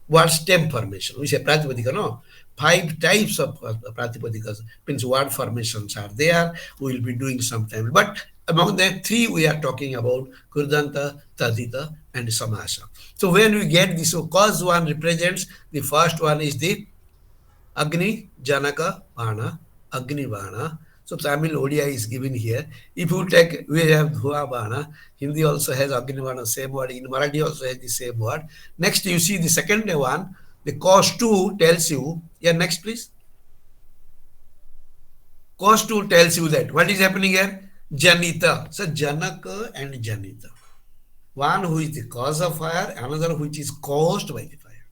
word stem formation. We say Pratipadika, no? 5 types of Pratipadikas, means word formations are there. We will be doing sometime. But among them, 3 we are talking about: Kurdanta, Tadita, and Samasa. So when we get this, so cause 1 represents, the first one is the Agni, Janaka, Vana, Agni Vana. So Tamil Odia is given here. If you take, we have Dhua Vana. Hindi also has Agni Vana, same word. In Marathi also has the same word. Next, you see the second one. The cause 2 tells you. Yeah, next please. Cause 2 tells you that. What is happening here? Janita. So Janaka and Janita. One who is the cause of fire, another which is caused by the fire.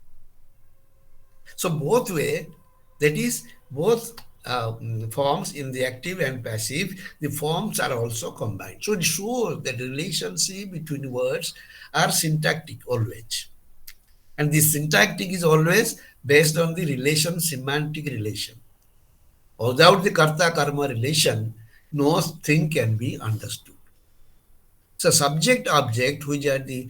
So both way, that is both forms in the active and passive, the forms are also combined. So it shows that the relationship between words are syntactic always. And this syntactic is always based on the relation, semantic relation. Without the karta-karma relation, no thing can be understood. So subject-object, which are the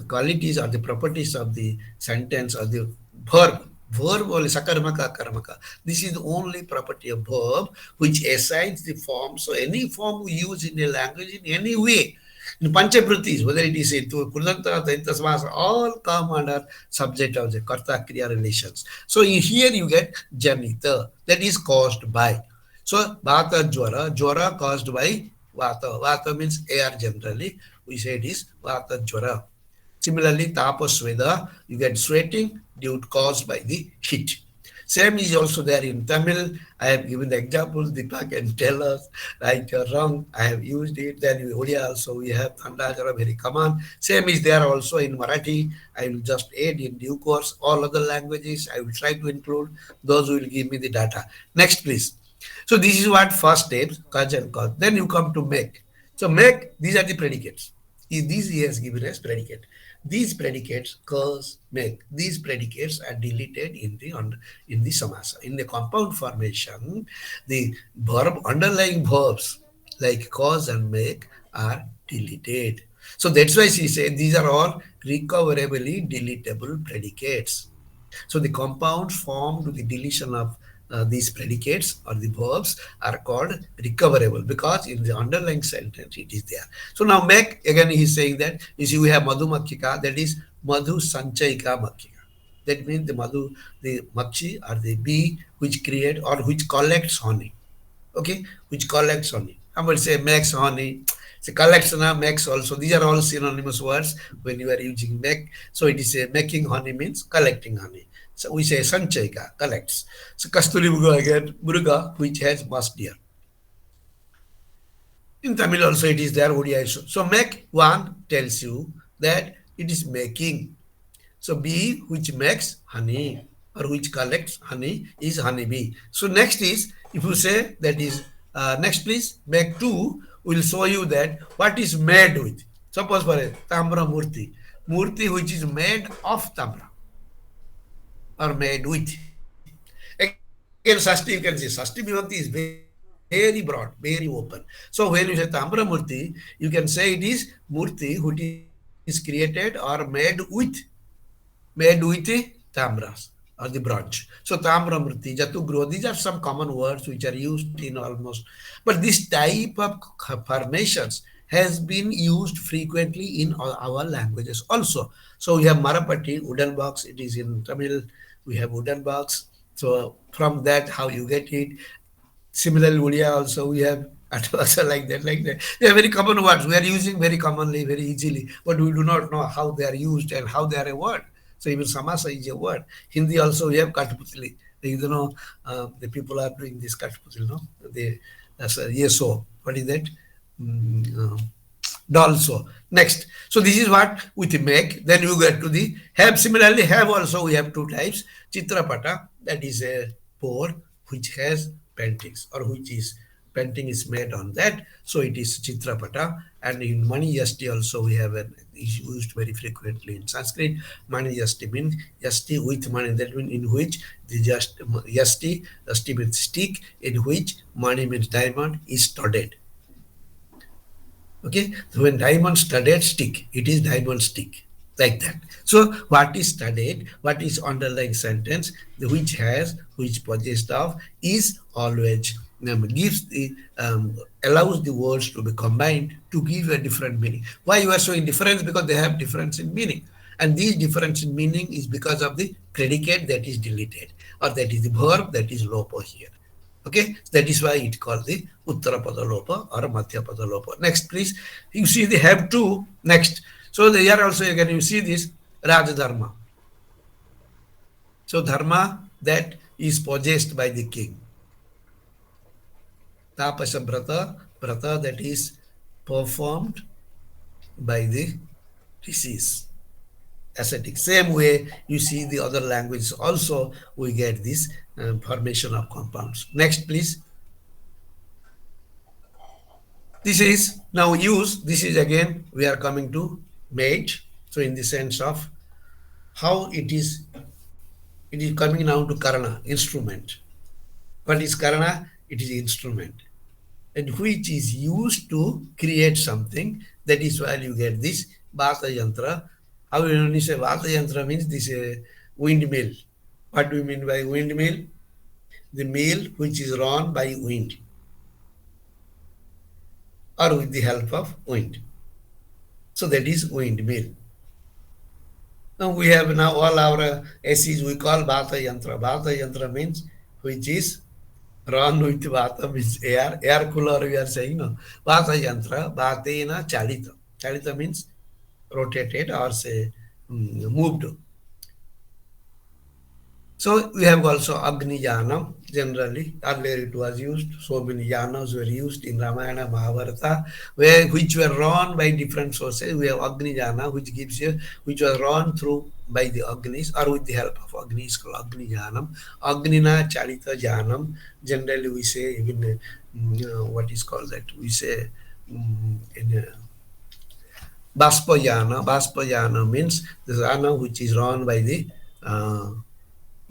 qualities or the properties of the sentence or the verb only, sakarmaka, karmaka. This is the only property of verb which assigns the form. So any form we use in a language in any way, in Panchapratis, whether it is into Kurdanta, Daita, all come under subject of the Karta Kriya relations. So here you get Janita, that is caused by. So Vata Jwara, Jwara caused by Vata. Vata means air generally. We say it is Vata Jwara. Similarly, Tapasveda, you get sweating due to caused by the heat. Same is also there in Tamil. I have given the example. Deepa can tell us right or wrong. I have used it. Then in Odia also we have Tandajara, very common. Same is there also in Marathi. I will just add in due course. All other languages I will try to include. Those will give me the data. Next, please. So this is what first steps, cause and cause. Then you come to make. So make, these are the predicates. These he has given as predicate. These predicates, cause, make, these predicates are deleted in the samasa. In the compound formation, the underlying verbs like cause and make are deleted. So that's why she said these are all recoverably deletable predicates. So the compounds formed with the deletion of these predicates or the verbs are called recoverable, because in the underlying sentence it is there. So now make, again he is saying that, you see we have Madhu Makkika, that is Madhu Sanchayika Makkika. That means the Makshi or the bee which create or which collects honey. Okay, which collects honey. I will say makes honey. So collects makes also. These are all synonymous words when you are using make. So it is a making honey means collecting honey. So we say Sanchayika, collects. So Kasturi Mruga again, Mruga, which has musk deer. In Tamil also it is there, Odia also. So make one tells you that it is making. So bee which makes honey or which collects honey is honeybee. So next is, if you say that is, next please, make 2 will show you that what is made with. Suppose for a Tamra Murti. Murti which is made of Tamra or made with. Again, Sasti, you can see Sasti Vibhakti is very broad, very open. So when you say Tamra Murti, you can say it is Murti which is created or made with Tamras or the bronze. So Tamra Murti, Jatu Gro, these are some common words which are used in almost. But this type of formations has been used frequently in our languages also. So we have Marapati, wooden box, it is in Tamil. We have wooden box. So from that, how you get it. Similarly, Odia also we have also like that. They are very common words. We are using very commonly, very easily, but we do not know how they are used and how they are a word. So even samasa is a word. Hindi also we have Katputli. The people are doing this Katputli, no? That's a yeso. What is that? Also. Next. So this is what we make. Then you get to the have. Similarly, have also we have two types. Chitrapata, that is a board which has paintings or which is painting is made on that. So it is Chitrapata. And in Mani Yasti also we have an is used very frequently in Sanskrit. Mani Yasti means Yasti with Mani, that means in which the just Yasti means stick, in which Mani means diamond is studded. Okay, so when diamond studded stick, it is diamond stick, like that. So what is studded, what is underlying sentence, which possessed of, is always gives the allows the words to be combined to give a different meaning. Why you are showing difference? Because they have difference in meaning, and this difference in meaning is because of the predicate that is deleted, or that is the verb that is lopo here. Okay, that is why it called the Uttarapada Lopa or Madhyapada Lopa. Next, please. You see they have two. Next. So here also again you see this Rajadharma. So dharma that is possessed by the king. Tapasa Brata that is performed by the rishis. Ascetic. Same way you see the other languages also we get this formation of compounds. Next, please. This is now use. This is again we are coming to made. So in the sense of how it is coming now to karana, instrument. What is karana? It is instrument, and which is used to create something. That is why you get this Vata Yantra. How when you say Vata Yantra means this windmill. What do you mean by windmill? The mill which is run by wind or with the help of wind. So that is windmill. Now we have now all our ACs we call Vata Yantra. Vata Yantra means which is run with Vata means air cooler we are saying, no. Vata Yantra, Vatena Chalita. Chalita means rotated or say moved. So we have also Agni Jana. Generally, earlier it was used. So many Janas were used in Ramayana, Mahabharata, which were run by different sources. We have Agni Jana, which was run through by the Agnis or with the help of Agnis, called Agni Janam. Agnina Charita Janam. Generally, we say even what is called that? We say in Baspajana. Baspajana means the jana which is run by the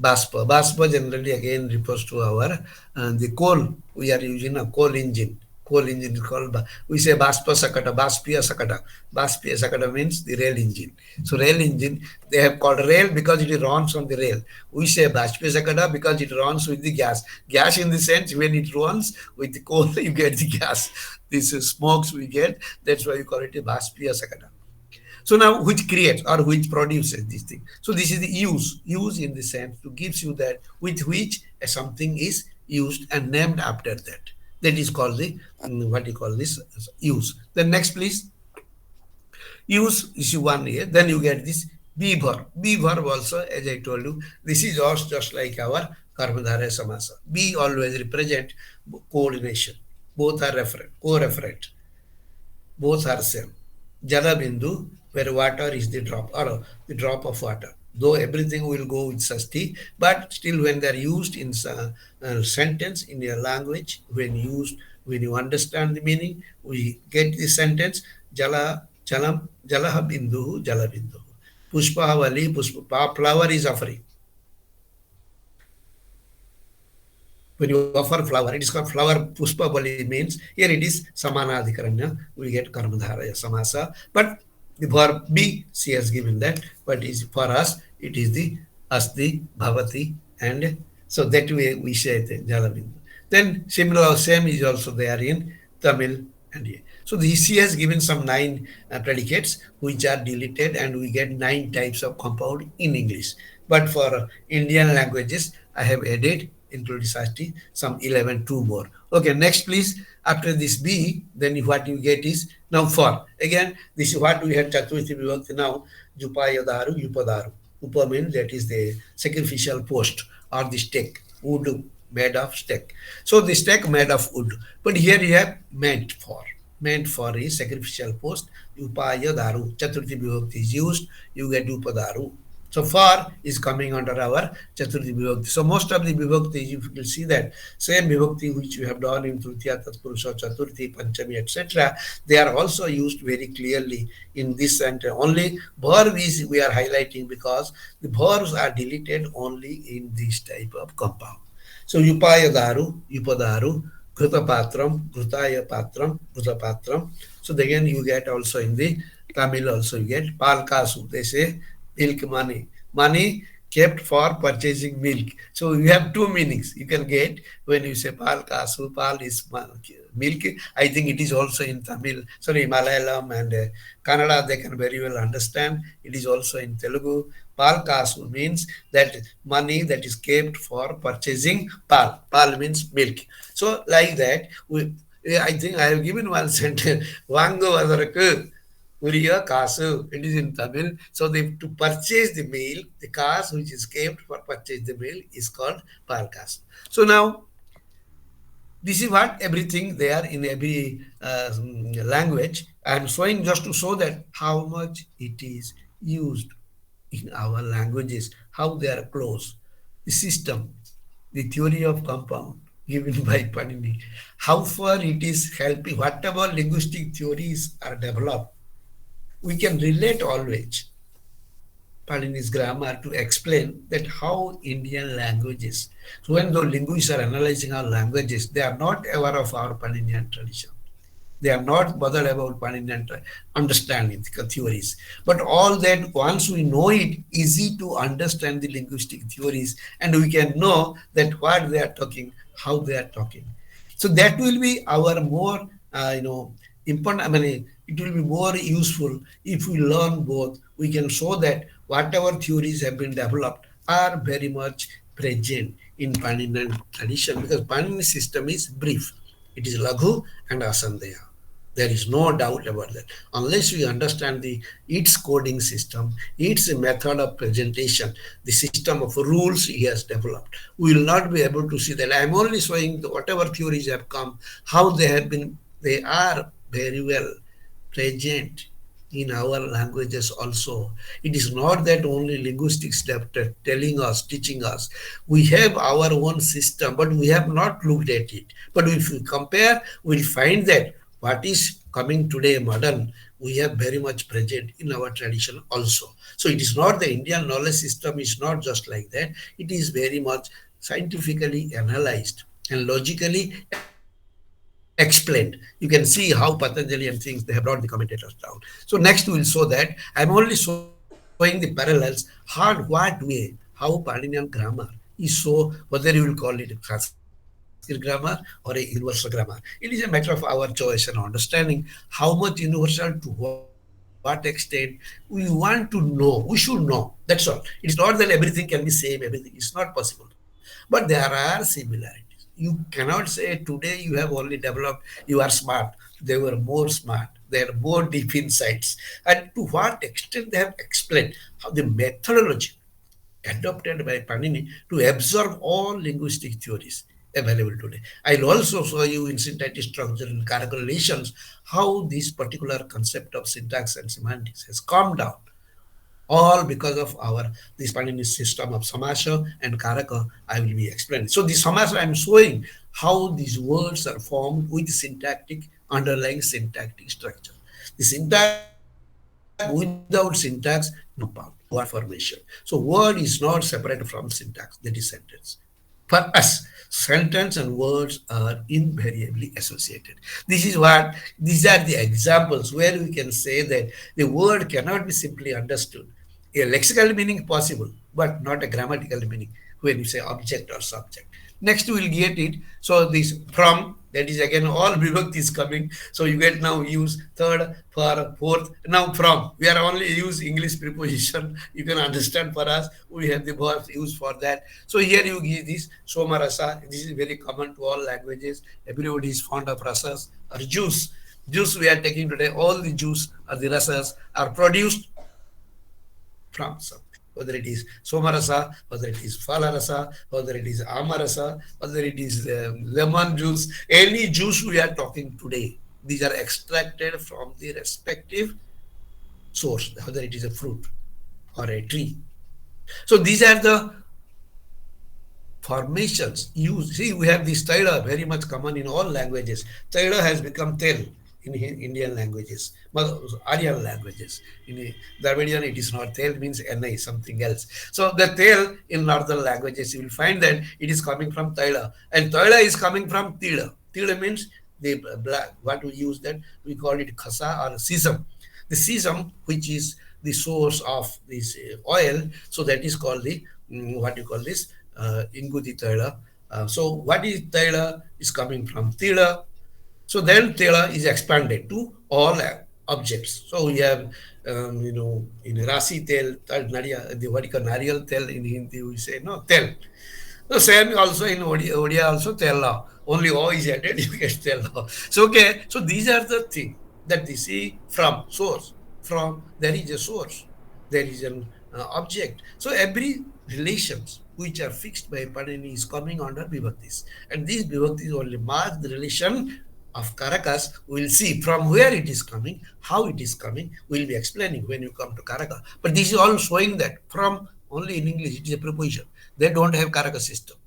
Baspa. Baspa generally again refers to our the coal. We are using a coal engine. Coal engine is called, we say Baspa Sakata, Baspia Sakata. Baspia Sakata means the rail engine. So rail engine, they have called rail because it runs on the rail. We say Baspia Sakata because it runs with the gas. Gas in the sense when it runs with the coal, you get the gas. This smokes we get. That's why you call it a Baspia Sakata. So now which creates or which produces this thing. So this is the use in the sense to gives you that with which something is used and named after that. That is called the what you call this use. Then next please. Use is one here. Then you get this be verb. Be verb also, as I told you, this is also just like our Karmadhara Samasa. Be always represent coordination. Both are referent, co-referent. Both are same. Jala Bindu, where water is the drop or the drop of water. Though everything will go with sasti, but still when they are used in a sentence in your language, when you understand the meaning, we get the sentence jala jalam jalaha bindu jala bindu. Pushpa havali pushpa, flower is offering. When you offer flower, it is called flower pushpa bali means here it is samana adhikaranya. We get karmadharaya samasa, but the verb be, she has given that, but is for us, it is the asti, bhavati, and so that way we say the Jalabindu. Then similar, same is also there in Tamil and here. So she has given some 9 predicates which are deleted and we get 9 types of compound in English. But for Indian languages, I have added, including Sasti, some 11, 2 more. Okay, next please. After this be, then what you get is now for. Again, this is what we had Chaturthi Vibhakti now, Jupayadaru, Yupadaru. Upa means that is the sacrificial post or the stake, wood made of stake. So the stake made of wood. But here you have meant for. Meant for is sacrificial post. Upaya daru. Chaturthi vibhakti is used. You get upadaru. So far is coming under our Chaturthi Vibhakti. So most of the Vibhakti, if you will see that same Vibhakti which we have done in Tritiya, Tatpurusha, Chaturthi, Panchami, etc., they are also used very clearly in this center. Only verb is we are highlighting because the verbs are deleted only in this type of compound. So Upaya Daru, Upadaru, Krutapatram, Krutaya Patram, Krutapatram. So again you get also in the Tamil also you get Palkasu. They say milk money. Money kept for purchasing milk. So you have two meanings. You can get when you say pal kasu, pal is milk. I think it is also in Tamil, sorry, Malayalam and Kannada, they can very well understand. It is also in Telugu. Pal kasu means that money that is kept for purchasing pal. Pal means milk. So like that, I think I have given one sentence. Vango vadarakku. Uriya Kasu, it is in Tamil. So they to purchase the meal, the cash which is kept for purchase the meal is called Palkas. So now this is what everything there in every language. I am showing just to show that how much it is used in our languages, how they are close. The system, the theory of compound given by Panini, how far it is helping, whatever linguistic theories are developed, we can relate always Panini's grammar to explain that how Indian languages. So when the linguists are analyzing our languages, they are not aware of our Paninian tradition. They are not bothered about Paninian understanding the theories. But all that once we know it, easy to understand the linguistic theories, and we can know that what they are talking, how they are talking. So that will be our more, important. I mean, it will be more useful if we learn both. We can show that whatever theories have been developed are very much present in Paninian tradition because Panini system is brief. It is Laghu and Asandaya. There is no doubt about that. Unless we understand its coding system, its method of presentation, the system of rules he has developed, we will not be able to see that. I am only showing whatever theories have come, how they have been, they are very well present in our languages also. It is not that only linguistics telling us, teaching us. We have our own system, but we have not looked at it. But if we compare, we'll find that what is coming today modern, we have very much present in our tradition also. So it is not the Indian knowledge system is not just like that. It is very much scientifically analyzed and logically explained. You can see how Patanjali and things they have brought the commentators down. So next we will show that. I'm only showing the parallels, what way, how Paninian grammar is so, whether you will call it a Sanskrit grammar or a universal grammar. It is a matter of our choice and understanding how much universal, to what extent we want to know. We should know. That's all. It is not that everything can be same, everything. It's not possible. But there are similarities. You cannot say today you have only developed, you are smart. They were more smart. They are more deep insights. And to what extent they have explained how the methodology adopted by Panini to absorb all linguistic theories available today. I'll also show you in syntactic structure and calculations how this particular concept of syntax and semantics has come down all because of our this Panini system of Samasha and Karaka. I will be explaining. So the Samasha I am showing how these words are formed with syntactic underlying syntactic structure. The syntax without syntax, no compound, word formation. So word is not separate from syntax, that is sentence. For us, sentence and words are invariably associated. These are the examples where we can say that the word cannot be simply understood. A lexical meaning possible, but not a grammatical meaning when you say object or subject. Next we will get it. So this from, that is again all vibhakti is coming. So you get now use third, for, fourth. Now from, we are only use English preposition. You can understand for us. We have the verbs used for that. So here you give this somarasa. This is very common to all languages. Everybody is fond of rasas or juice. Juice we are taking today. All the juice or the rasas are produced from something. whether it is Somarasa, whether it is Phalarasa, whether it is Amarasa, whether it is lemon juice, any juice we are talking today, these are extracted from the respective source, whether it is a fruit or a tree. So these are the formations used. See, we have this Taila very much common in all languages. Taila has become tel in Indian languages, Aryan languages. In Dravidian, it is not tel, means NI, something else. So the tel in northern languages, you will find that it is coming from Taila. And Taila is coming from Tila. Tila means the black, what we use that, we call it khasa or sesame. The sesame, which is the source of this oil, so that is called the, what you call this, Inguti Taila. So what is Taila is coming from Tila. So then Tela is expanded to all objects. So we have, in Rasi Tel, the what you call Nariyal Tel in Hindi, we say, no, Tel. So same also in Odia also Tella. Only O is added, you get Tella. So, okay, so these are the things that they see from source. From, there is a source. There is an object. So every relations which are fixed by Panini is coming under Vibhaktis. And these Vibhaktis only mark the relation of Karakas. We will see from where it is coming, how it is coming. We will be explaining when you come to Karaka. But this is all showing that from only in English, it is a preposition. They don't have Karaka system.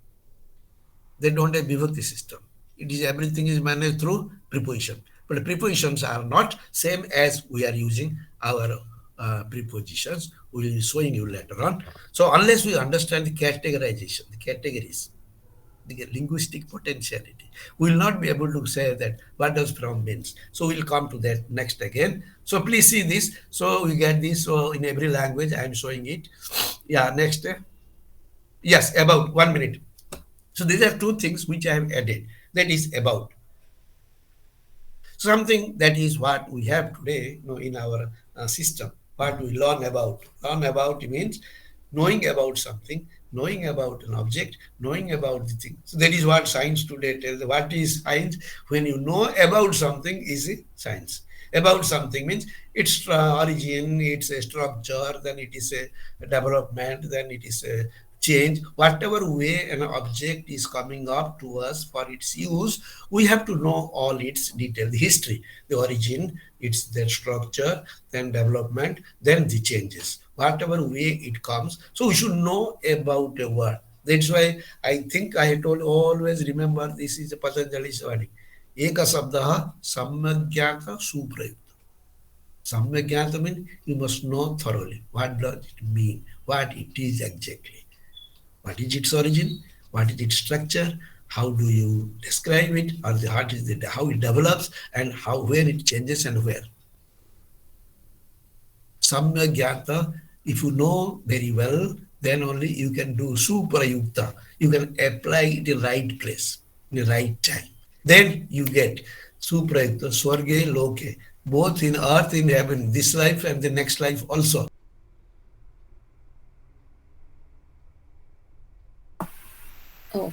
They don't have Vibhakti system. It is everything is managed through preposition. But the prepositions are not same as we are using our prepositions. We will be showing you later on. So unless we understand the categorization, the categories, the linguistic potentiality, we will not be able to say that what does from means. So we'll come to that next again. So please see this. So we get this. So in every language, I am showing it. Yeah, next. Yes, about 1 minute. So these are two things which I have added. That is about. Something that is what we have today, in our system, what we learn about. Learn about means knowing about something, knowing about an object, knowing about the thing. So that is what science today tells. What is science? When you know about something is science. About something means its origin, its a structure, then it is a development, then it is a change. Whatever way an object is coming up to us for its use, we have to know all its detail, the history, the origin, its their structure, then development, then the changes. Whatever way it comes, so we should know about a word. That's why I think I told always remember this is a Patanjali's wording. Eka sabdaha samyagyata suprayukta. Samyagyata means you must know thoroughly. What does it mean? What it is exactly? What is its origin? What is its structure? How do you describe it? Or how it develops and where it changes and where? Samyagyata, if you know very well, then only you can do suprayukta. You can apply it in the right place, in the right time. Then you get suprayukta, swarge, loke, both in earth, in heaven, this life and the next life also. Oh.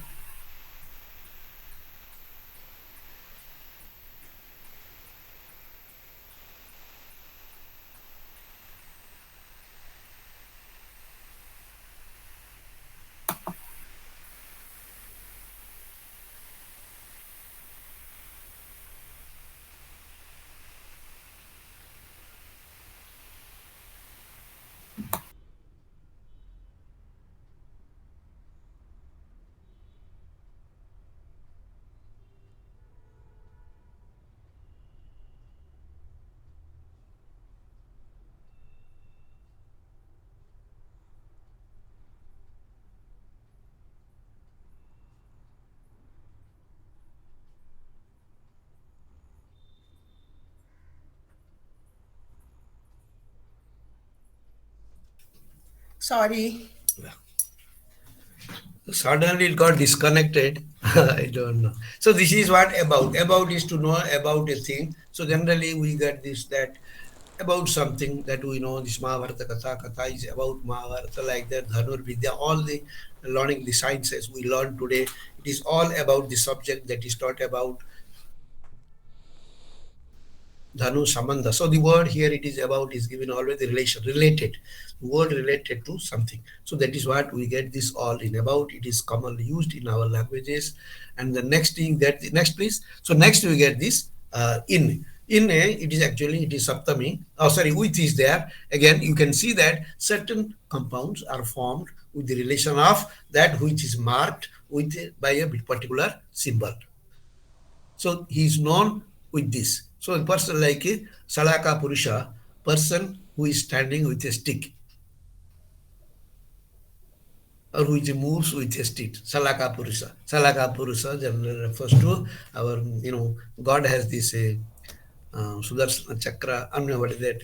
Sorry. Suddenly it got disconnected. I don't know. So this is what about. About is to know about a thing. So generally we get this, that about something that we know. This Mahabharata Katha is about Mahabharata, like that. Dhanur Vidya, all the learning, the sciences we learn today, it is all about the subject that is taught about. Dhanu Sambandha. So the word here it is about is given always the relation, related, word related to something. So that is what we get this all in about. It is commonly used in our languages. And the next thing that next please. So next we get this in. In a, it is actually it is saptami. Oh, sorry, with is there. Again, you can see that certain compounds are formed with the relation of that which is marked with by a particular symbol. So he is known with this. So a person like a Salaka Purusha, person who is standing with a stick or which moves with a stick. Salaka Purusha. Salaka Purusha generally refers to our, God has this Sudarsana Chakra. I don't know what is that.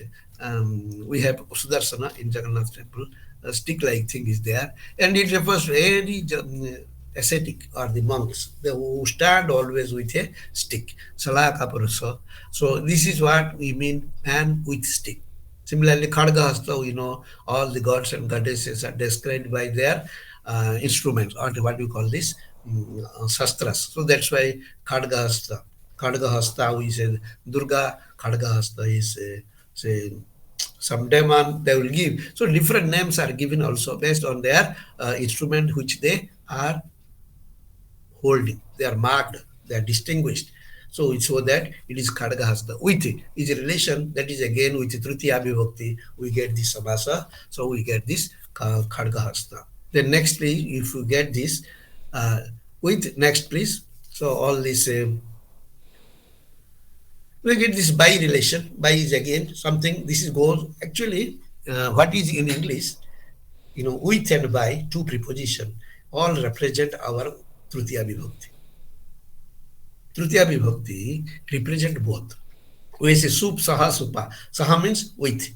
We have Sudarsana in Jagannath temple. A stick-like thing is there, and it refers to any ascetic or the monks who stand always with a stick. Salaka Purusa. So this is what we mean, man with stick. Similarly, Khadgahasta, all the gods and goddesses are described by their instruments, or what we call this, shastras. So that's why Khadgahasta. Khadgahasta, we say Durga, Khadgahasta is, say, some demon they will give. So different names are given also based on their instrument which they are holding. They are marked, they are distinguished. So it's so that it is Khadgahasta. With it is a relation that is again with Tritiya Vibhakti. We get this Samasa, so we get this Khadgahasta. Then next please, if you get this with next please. So all this we get this by relation. By is again something, this is goes actually what is in English, with and by, two preposition, all represent our Tritiya Vibhakti. Tritiya Vibhakti represent both. We say sup, saha, supa. Saha means with.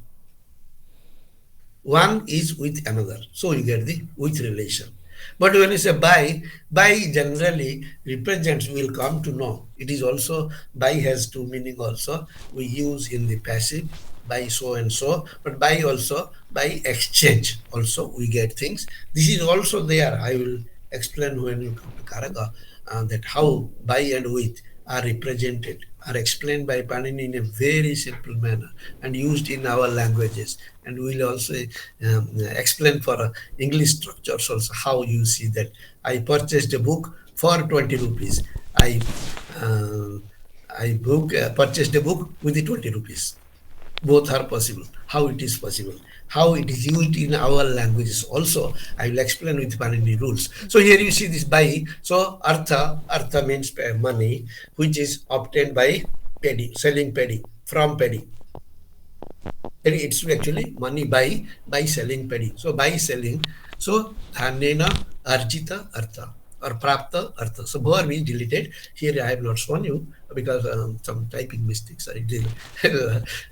One is with another. So you get the with relation. But when you say by generally represents, we will come to know. It is also, by has two meaning also. We use in the passive, by so and so, but by also, by exchange also we get things. This is also there. I will explain when you come to Karaga that how by and with are represented, are explained by Panini in a very simple manner and used in our languages. And we will also explain for English structures also how you see that. I purchased a book for 20 rupees. I purchased a book with the 20 rupees. Both are possible. How it is possible? How it is used in our languages also. I will explain with Panini rules. So here you see this by. So artha means money, which is obtained by paddy, selling paddy, from paddy. It's actually money by selling paddy. So by selling, so dhanena arjita artha or prapta artha. So bhar means deleted. Here I have not shown you because some typing mistakes I did.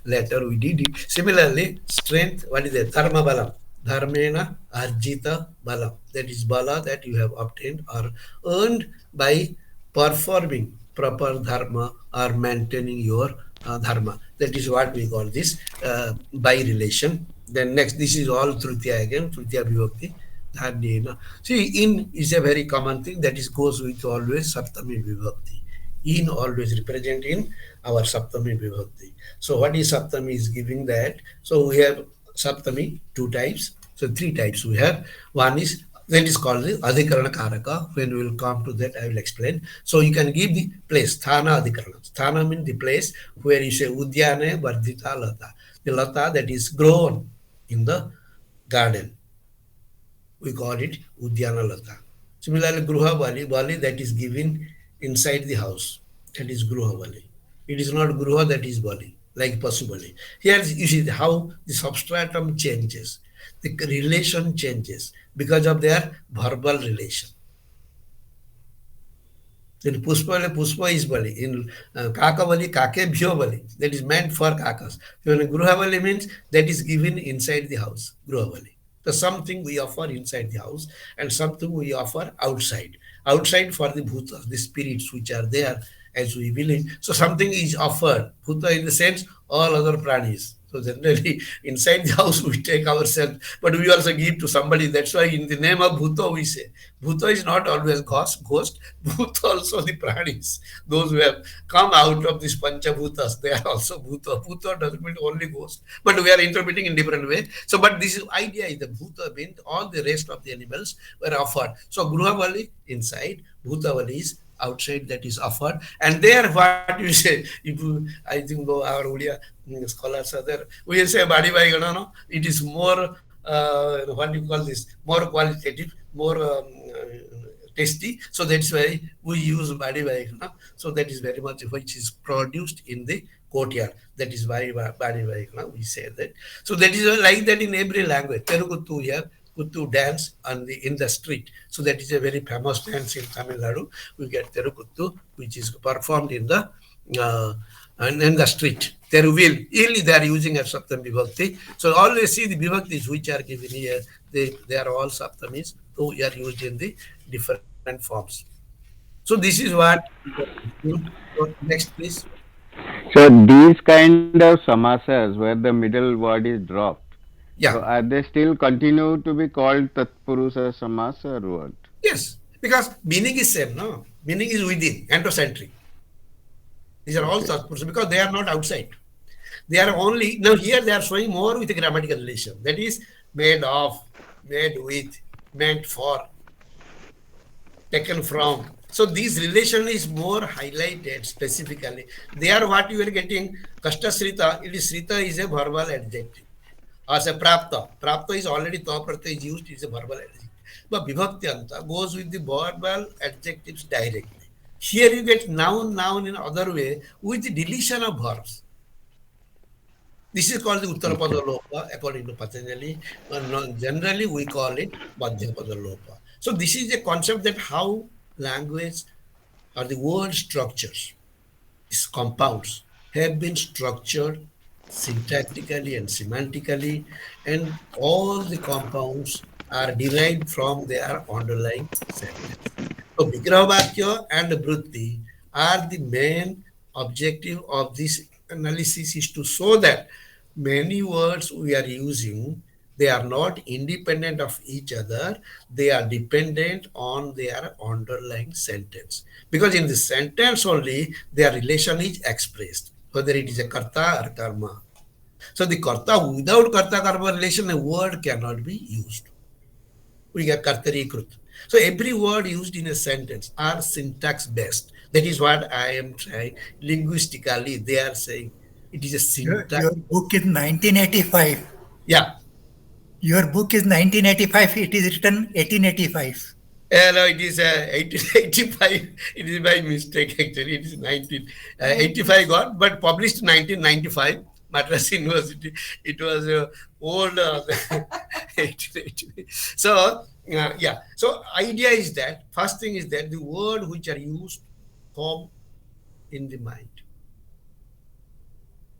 Later we did it. Similarly, strength, what is it? Dharma balam. Dharmena arjita balam. That is bala that you have obtained or earned by performing proper dharma or maintaining your dharma. That is what we call this by relation. Then next, this is all Tritiya again, Tritiya Vibhakti. See, in is a very common thing that is goes with always Saptami Vibhakti. In always represent in our Saptami Vibhakti. So what is Saptami is giving that. So we have Saptami, two types. So three types we have. One is that is called the Adhikarana Karaka. When we will come to that, I will explain. So you can give the place, Sthana Adhikarana. Sthana means the place where you say Udyane Vardhita Lata. The Lata that is grown in the garden. We call it Udyana Lata. Similarly, Gruha Bali that is given inside the house. That is Gruha Bali. It is not Gruha, that is Bali, like Pasu Bali. Here you see how the substratum changes. The relation changes because of their verbal relation. Then Puspa is Bali. In Kaka Bali, Kake Bhyo Bali. That is meant for Kakas. When Gruha Bali means that is given inside the house. Gruha Bali. So something we offer inside the house and something we offer outside. Outside for the bhutas, the spirits which are there as we believe. So something is offered. Bhuta in the sense all other pranis. So generally, inside the house we take ourselves, but we also give to somebody. That's why in the name of Bhuto we say, Bhuto is not always ghost, Bhuto also the pranis. Those who have come out of these Panchabhutas, they are also Bhuto. Bhuto doesn't mean only ghost, but we are interpreting in different way. So, but this idea is the Bhuta means all the rest of the animals were offered. So Gruhavali inside, Bhutavali is outside, that is offered. And there what you say, if you, I think our Odia scholars are there, we will say Badi Vaigana, no, it is more what do you call this, more qualitative, more tasty. So that's why we use Badi Vaigana. So that is very much which is produced in the courtyard. That is why Badi Vaigana, we say that. So that is like that in every language. Terukuttu here, Kuttu dance in the street. So that is a very famous dance in Tamil Nadu. We get Terukuttu, which is performed in the in the street. Teruvil, they are using a Saptam Vibhakti. So always see the Vibhaktis which are given here, they are all Saptamis, so we are used in the different forms. So this is what. So next, please. So these kind of samasas where the middle word is dropped, so Yeah. are they still continue to be called Tatpurusa samasa or what? Yes. Because meaning is same, no? Meaning is within, anthrocentric. These are all Okay. Tatpurusa because they are not outside. They are only, now here they are showing more with a grammatical relation. That is made of, made with, meant for, taken from. So this relation is more highlighted specifically. They are what you are getting. Kashta Srita, it is Srita is a verbal adjective. As a Prapta. Prapta is already Tha Pratyaya is used, it is a verbal adjective. But Vibhaktyanta goes with the verbal adjectives directly. Here you get noun in other way with the deletion of verbs. This is called the Uttarapada Lopa according to Patanjali. Generally, we call it Madhyapada Lopa. So this is a concept that how language or the word structures, these compounds, have been structured syntactically and semantically, and all the compounds are derived from their underlying sentence. So Vigrahavakya and Vritti are the main objective of this analysis is to show that many words we are using, they are not independent of each other, they are dependent on their underlying sentence. Because in the sentence only, their relation is expressed, whether it is a karta or karma. So the karta, without karta karma relation, a word cannot be used. We get kartari krut. So every word used in a sentence are syntax based. That is what I am trying. Linguistically, they are saying it is a syntax. Your book is 1985. Yeah. Your book is 1985. It is written 1885. No, it is 1885. It is by mistake actually. It is 1985 got, but published 1995. Madras University. It was old 1885. So yeah. So idea is that first thing is that the word which are used form in the mind.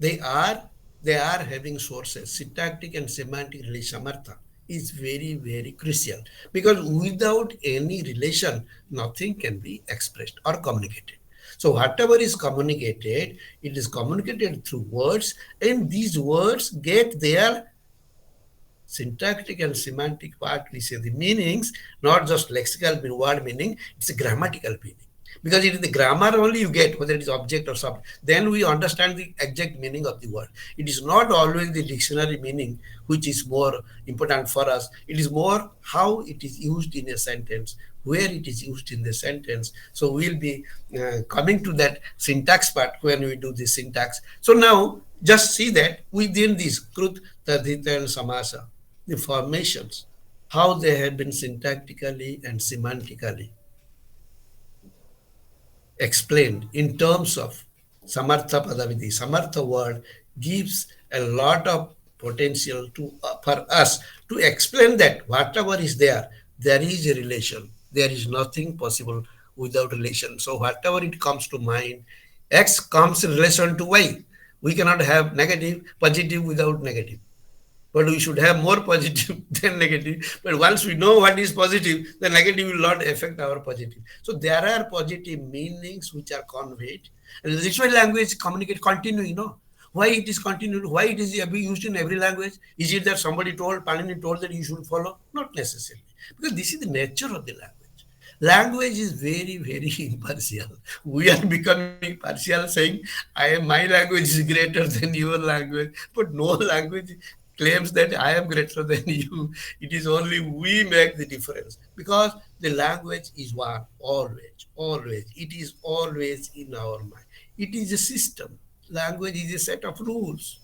They are having sources. Syntactic and semantic relation. Samartha is very, very crucial because without any relation, nothing can be expressed or communicated. So whatever is communicated, it is communicated through words, and these words get their syntactic and semantic part, we say the meanings, not just lexical word meaning, it's a grammatical meaning. Because it is the grammar only you get, whether it is object or subject. Then we understand the exact meaning of the word. It is not always the dictionary meaning which is more important for us. It is more how it is used in a sentence, where it is used in the sentence. So we'll be coming to that syntax part when we do the syntax. So now just see that within this krut, tadhita and samasa, the formations, how they have been syntactically and semantically explained in terms of Samartha Padavidhi. Samartha word gives a lot of potential to for us to explain that whatever is there, there is a relation. There is nothing possible without relation. So whatever it comes to mind, X comes in relation to Y. We cannot have negative, positive without negative. But we should have more positive than negative. But once we know what is positive, the negative will not affect our positive. So there are positive meanings which are conveyed. And ritual language communicate continue, Why it is continued? Why it is used in every language? Is it that somebody told, Panini told that you should follow? Not necessarily. Because this is the nature of the language. Language is very, very impartial. We are becoming partial, saying, my language is greater than your language. But no language claims that I am greater than you. It is only we make the difference. Because the language is one, always, always. It is always in our mind. It is a system. Language is a set of rules.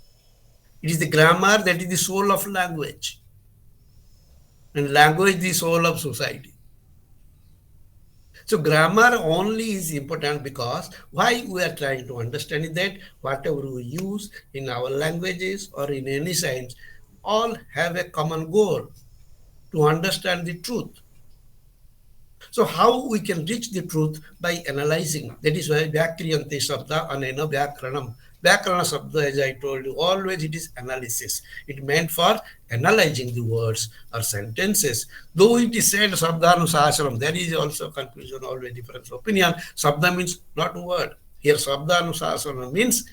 It is the grammar that is the soul of language. And language is the soul of society. So grammar only is important because why we are trying to understand is that whatever we use in our languages or in any science, all have a common goal to understand the truth. So how we can reach the truth by analyzing. That is why Vyakriyante Shabda Anena Vyakranam. Vyakrana Shabda, as I told you, always it is analysis. It meant for analyzing the words or sentences. Though it is said Shabdanusasram, there is also confusion, always different opinion. Shabda means not word. Here Shabdanusasram means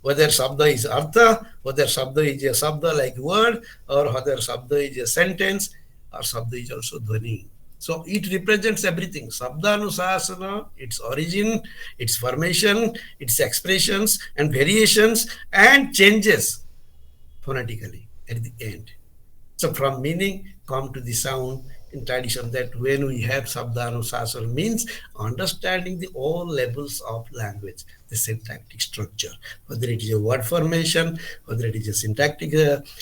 whether Shabda is Artha, whether Shabda is a Shabda like word, or whether Shabda is a sentence, or Shabda is also Dhvani. So it represents everything. Sabdanusasana, its origin, its formation, its expressions and variations and changes phonetically at the end. So from meaning come to the sound in tradition that when we have Sabdanusasana means understanding the all levels of language, the syntactic structure, whether it is a word formation, whether it is a syntactic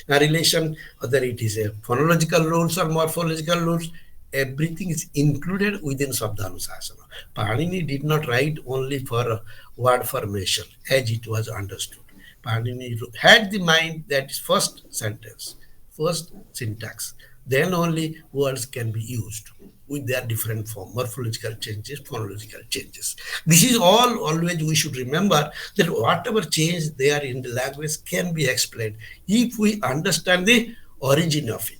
relation, whether it is a phonological rules or morphological rules, everything is included within Sabdanusasana. Panini did not write only for word formation as it was understood. Panini had the mind that is first sentence, first syntax, then only words can be used with their different form, morphological changes, phonological changes. This is all always we should remember that whatever change there in the language can be explained if we understand the origin of it.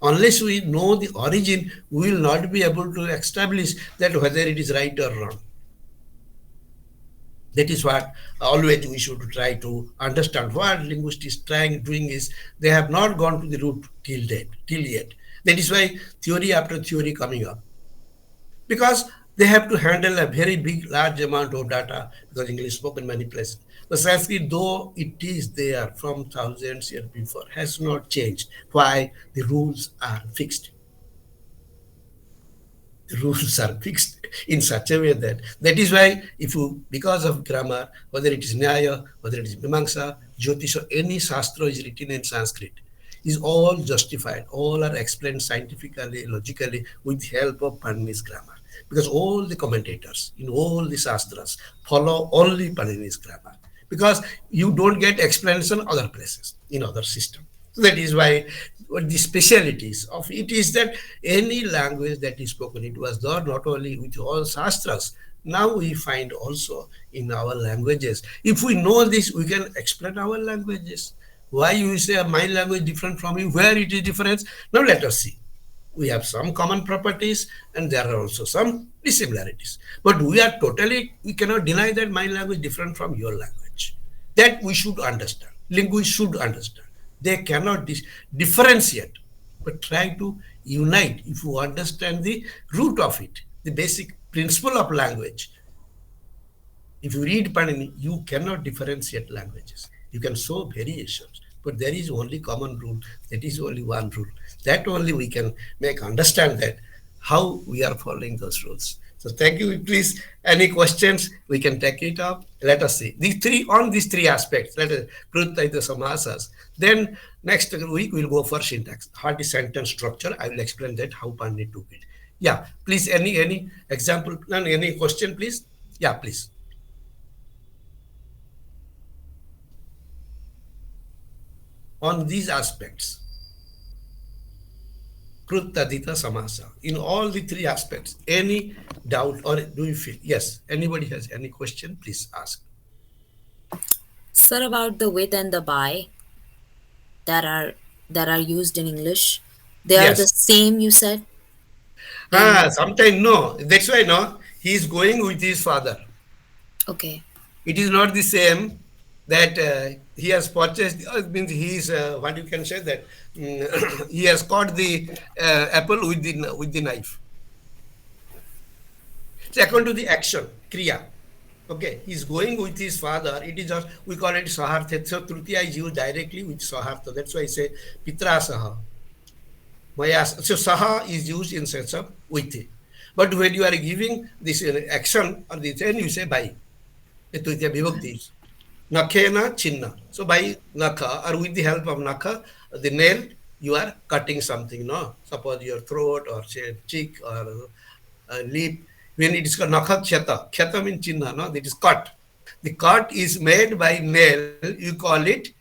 Unless we know the origin, we will not be able to establish that whether it is right or wrong. That is what always we should try to understand. What linguistics doing is they have not gone to the root till yet. That is why theory after theory coming up. Because they have to handle a very big, large amount of data because English spoken many places. The Sanskrit, though it is there from thousands years before, has not changed. Why? The rules are fixed. The rules are fixed in such a way that is why if you, because of grammar, whether it is Nyaya, whether it is Mimamsa, Jyotish, or any Shastra is written in Sanskrit, is all justified. All are explained scientifically, logically, with the help of Panini's grammar. Because all the commentators in all the Shastras follow only Panini's grammar. Because you don't get explanation other places, in other systems. So that is why what the specialities of it is that any language that is spoken, it was done not only with all Shastras, now we find also in our languages. If we know this, we can explain our languages. Why you say my language different from you, where it is different? Now let us see. We have some common properties and there are also some dissimilarities. But we cannot deny that my language is different from your language. That we should understand. Linguists should understand. They cannot differentiate, but try to unite. If you understand the root of it, the basic principle of language. If you read Panini, you cannot differentiate languages. You can show variations, but there is only common rule. That is only one rule. That only we can understand that how we are following those rules. So thank you. Please, any questions, we can take it up. Let us see. These three aspects, let us Krutta the Samasas. Then next week we'll go for syntax. What is sentence structure? I will explain that how Pandit took it. Yeah, please, any example, any question, please? Yeah, please. On these aspects. Krutadita Samasa. In all the three aspects, any doubt or do you feel? Yes, anybody has any question, please ask. Sir, about the with and the by that are used in English, they are the same, you said? Sometimes no. That's why he is going with his father. Okay. It is not the same. that he has purchased, means he is, what you can say that, he has caught the apple with the knife. So according to the action, kriya, okay, he's going with his father. It is just, we call it sahartha. So tritiya is used directly with sahartha. That's why I say pitra saha. So saha is used in sense of with. But when you are giving this action or this, then you say by. Tritiya vibhakti is. Nakhena chinna. So by nakha or with the help of nakha, the nail, you are cutting something, no? Suppose your throat or say cheek or lip. When it is called nakha khyata. Khyata means chinna, no? That is cut. The cut is made by nail, you call it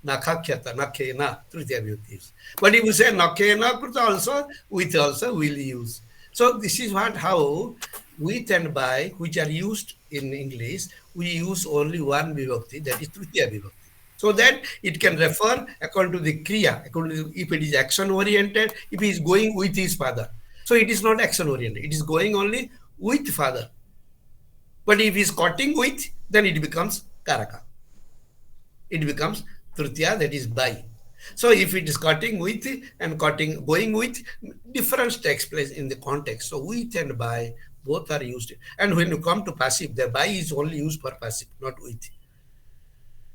nakhakyata, nakhena, tritiya vibhakti. But if you say nakhena, krita also, with also will use. So this is what, how with and by, which are used in English, we use only one vibhakti, that is tritiya vibhakti. So that it can refer according to the kriya, according to, if it is action oriented, if he is going with his father. So it is not action oriented, it is going only with father. But if he is cutting with, then it becomes karaka. It becomes tritiya, that is by. So if it is cutting with and cutting going with, difference takes place in the context. So with and by both are used. And when you come to passive, the by is only used for passive, not with.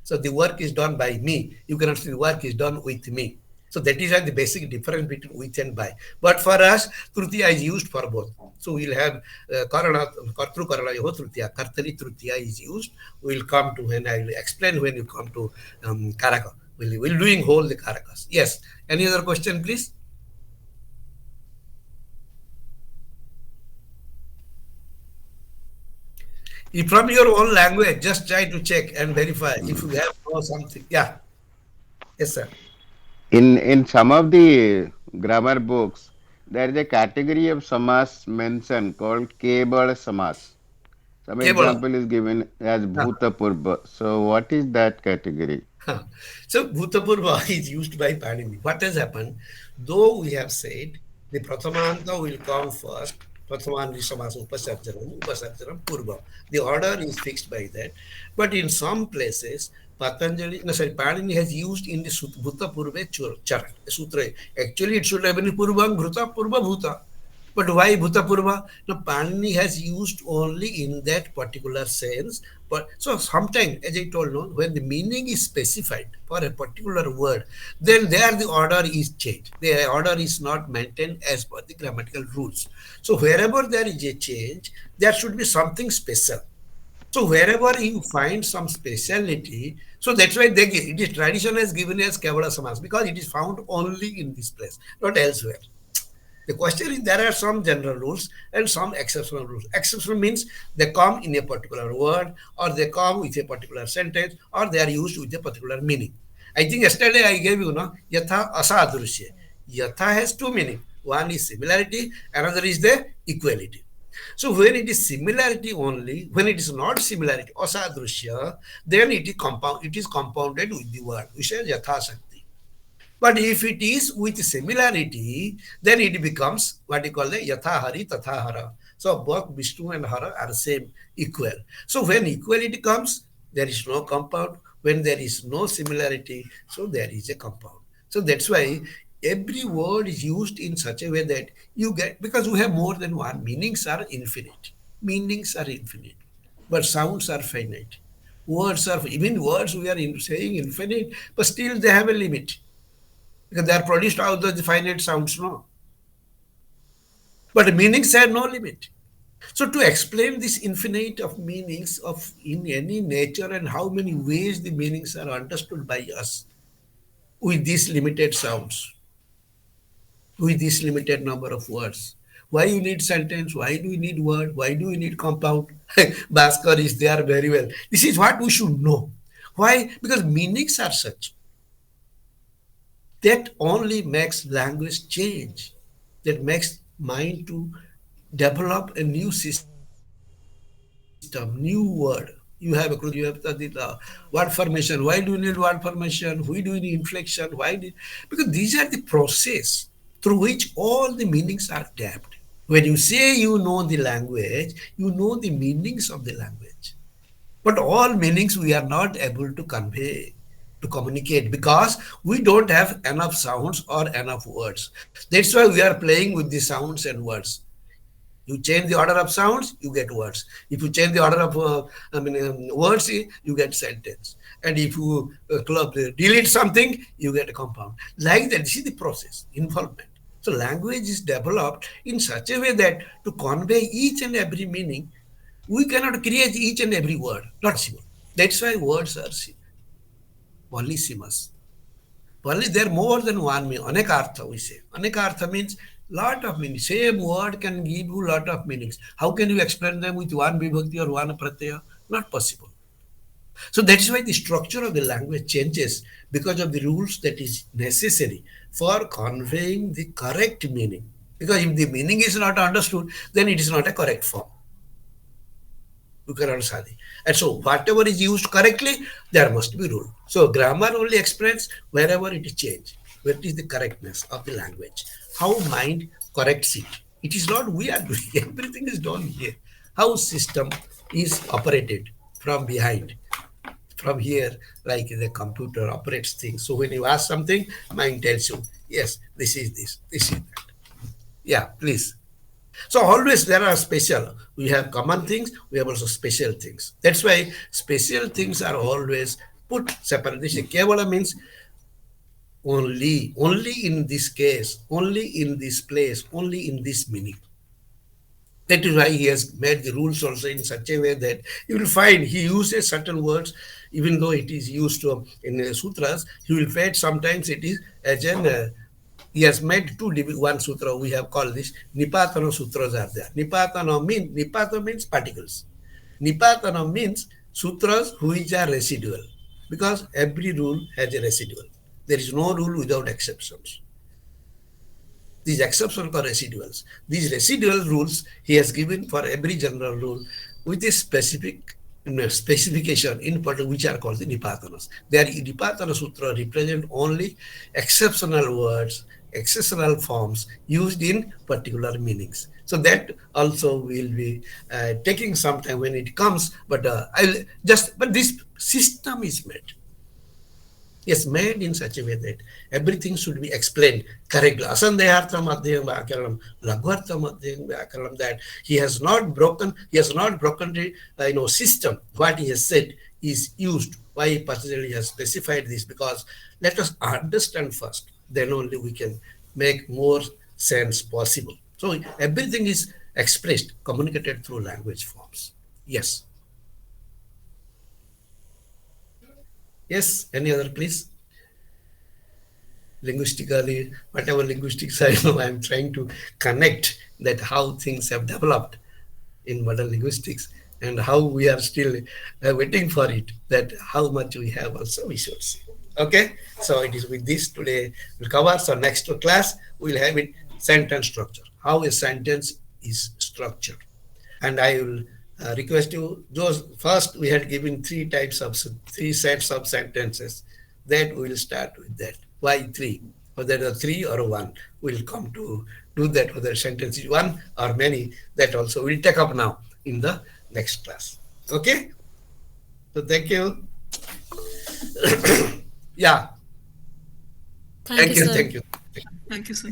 So the work is done by me. You cannot say the work is done with me. So that is the basic difference between with and by. But for us, tritiya is used for both. So we'll have karana, kartru karana yoho tritiya, kartari tritiya is used. We'll come to, when I will explain when you come to karaka. We'll doing whole the karakas. Yes. Any other question, please? If from your own language, just try to check and verify if you have know something. Yeah. Yes, sir. In some of the grammar books, there is a category of samas mentioned called Kebal samas. Some Kebala. example is given as Ah. Bhuta Purba. So what is that category? Huh. So Bhutapurva is used by Panini. What has happened? Though we have said the Prathamanta will come first, Prathaman Samasa Upasarjanam, Upasarjanam Purva. The order is fixed by that. But in some places, Patanjali, no, sorry, Panini has used in the Bhuta Purva Charan, Sutra. Actually, it should have been Purvang Bhuta Purva Bhuta. But why Bhuta Purva? Now, Panini has used only in that particular sense. But so sometimes, as I told you, when the meaning is specified for a particular word, then there the order is changed. The order is not maintained as per the grammatical rules. So wherever there is a change, there should be something special. So wherever you find some speciality, so that's why it is tradition has given as Kevala Samas, because it is found only in this place, not elsewhere. The question is, there are some general rules and some exceptional rules. Exceptional means they come in a particular word, or they come with a particular sentence, or they are used with a particular meaning. I think yesterday I gave you, no, yatha asadrusya. Yatha has two meanings. One is similarity, another is the equality. So when it is similarity only, when it is not similarity, asadrusya, then it is compounded with the word, which is yatha shakti. But if it is with similarity, then it becomes what you call the yatha hari tatha hara. So both Vishnu and Hara are same, equal. So when equality comes, there is no compound. When there is no similarity, so there is a compound. So that's why every word is used in such a way that you get, because we have more than one, meanings are infinite. Meanings are infinite, but sounds are finite. Words are, even words we are saying infinite, but still they have a limit, because they are produced out of the finite sounds, no. But meanings have no limit. So to explain this infinite of meanings of in any nature and how many ways the meanings are understood by us with these limited sounds, with this limited number of words. Why you need sentence? Why do you need word? Why do you need compound? Bhaskar is there very well. This is what we should know. Why? Because meanings are such. That only makes language change. That makes mind to develop a new system, new word. You have a you have the word formation. Why do you need word formation? Why do you need inflection? Why do, because these are the process through which all the meanings are tapped. When you say you know the language, you know the meanings of the language. But all meanings we are not able to convey, to communicate, because we don't have enough sounds or enough words. That's why we are playing with the sounds and words. You change the order of sounds, you get words. If you change the order of words, you get sentence. And if you delete something, you get a compound. Like that, this is the process, involvement. So language is developed in such a way that to convey each and every meaning, we cannot create each and every word. Not possible. That's why words are polysemous. There are more than one meaning. Anekartha, we say. Anekartha means lot of meanings. Same word can give you lot of meanings. How can you explain them with one vibhakti or one pratyaya? Not possible. So that's why the structure of the language changes because of the rules that is necessary for conveying the correct meaning. Because if the meaning is not understood, then it is not a correct form. And so whatever is used correctly, there must be rule. So grammar only explains wherever it is changed, what is the correctness of the language, how mind corrects it. It is not we are doing, everything is done here. How system is operated from behind, from here, like the computer operates things. So when you ask something, mind tells you, yes, this is this is that. Yeah, please. So always there are special. We have common things, we have also special things. That's why special things are always put separately. Kevala means only in this case, only in this place, only in this meaning. That is why he has made the rules also in such a way that you will find he uses certain words, even though it is used in sutras, he will find sometimes it is as an he has made one sutra we have called this Nipatana sutras are there. Nipata means particles. Nipatana means sutras which are residual, because every rule has a residual. There is no rule without exceptions. These exceptions are residuals. These residual rules he has given for every general rule with a specific specification in particular, which are called the Nipatanas. Their Nipatana Sutra represent only exceptional words, exceptional forms used in particular meanings. So that also will be taking some time when it comes, but but this system is made. Yes, made in such a way that everything should be explained correctly. Asandehartham adhyam vyakaranam, lagvartham adhyam vyakaranam, that he has not broken the system. What he has said is used. Why he particularly has specified this? Because let us understand first, then only we can make more sense possible. So everything is expressed, communicated through language forms. Yes. Yes, any other, please? Linguistically, whatever linguistics I know, I'm trying to connect that how things have developed in modern linguistics and how we are still waiting for it, that how much we have also we should see. Okay, so it is with this today we'll cover. So next class we'll have it sentence structure, how a sentence is structured. And I will request you, those first we had given three sets of sentences, that we will start with that. Why three? Whether three or one, we'll come to do that, whether sentence is one or many, that also we'll take up now in the next class. Okay, so thank you. Yeah, Thank you, sir. thank you. Thank you, sir.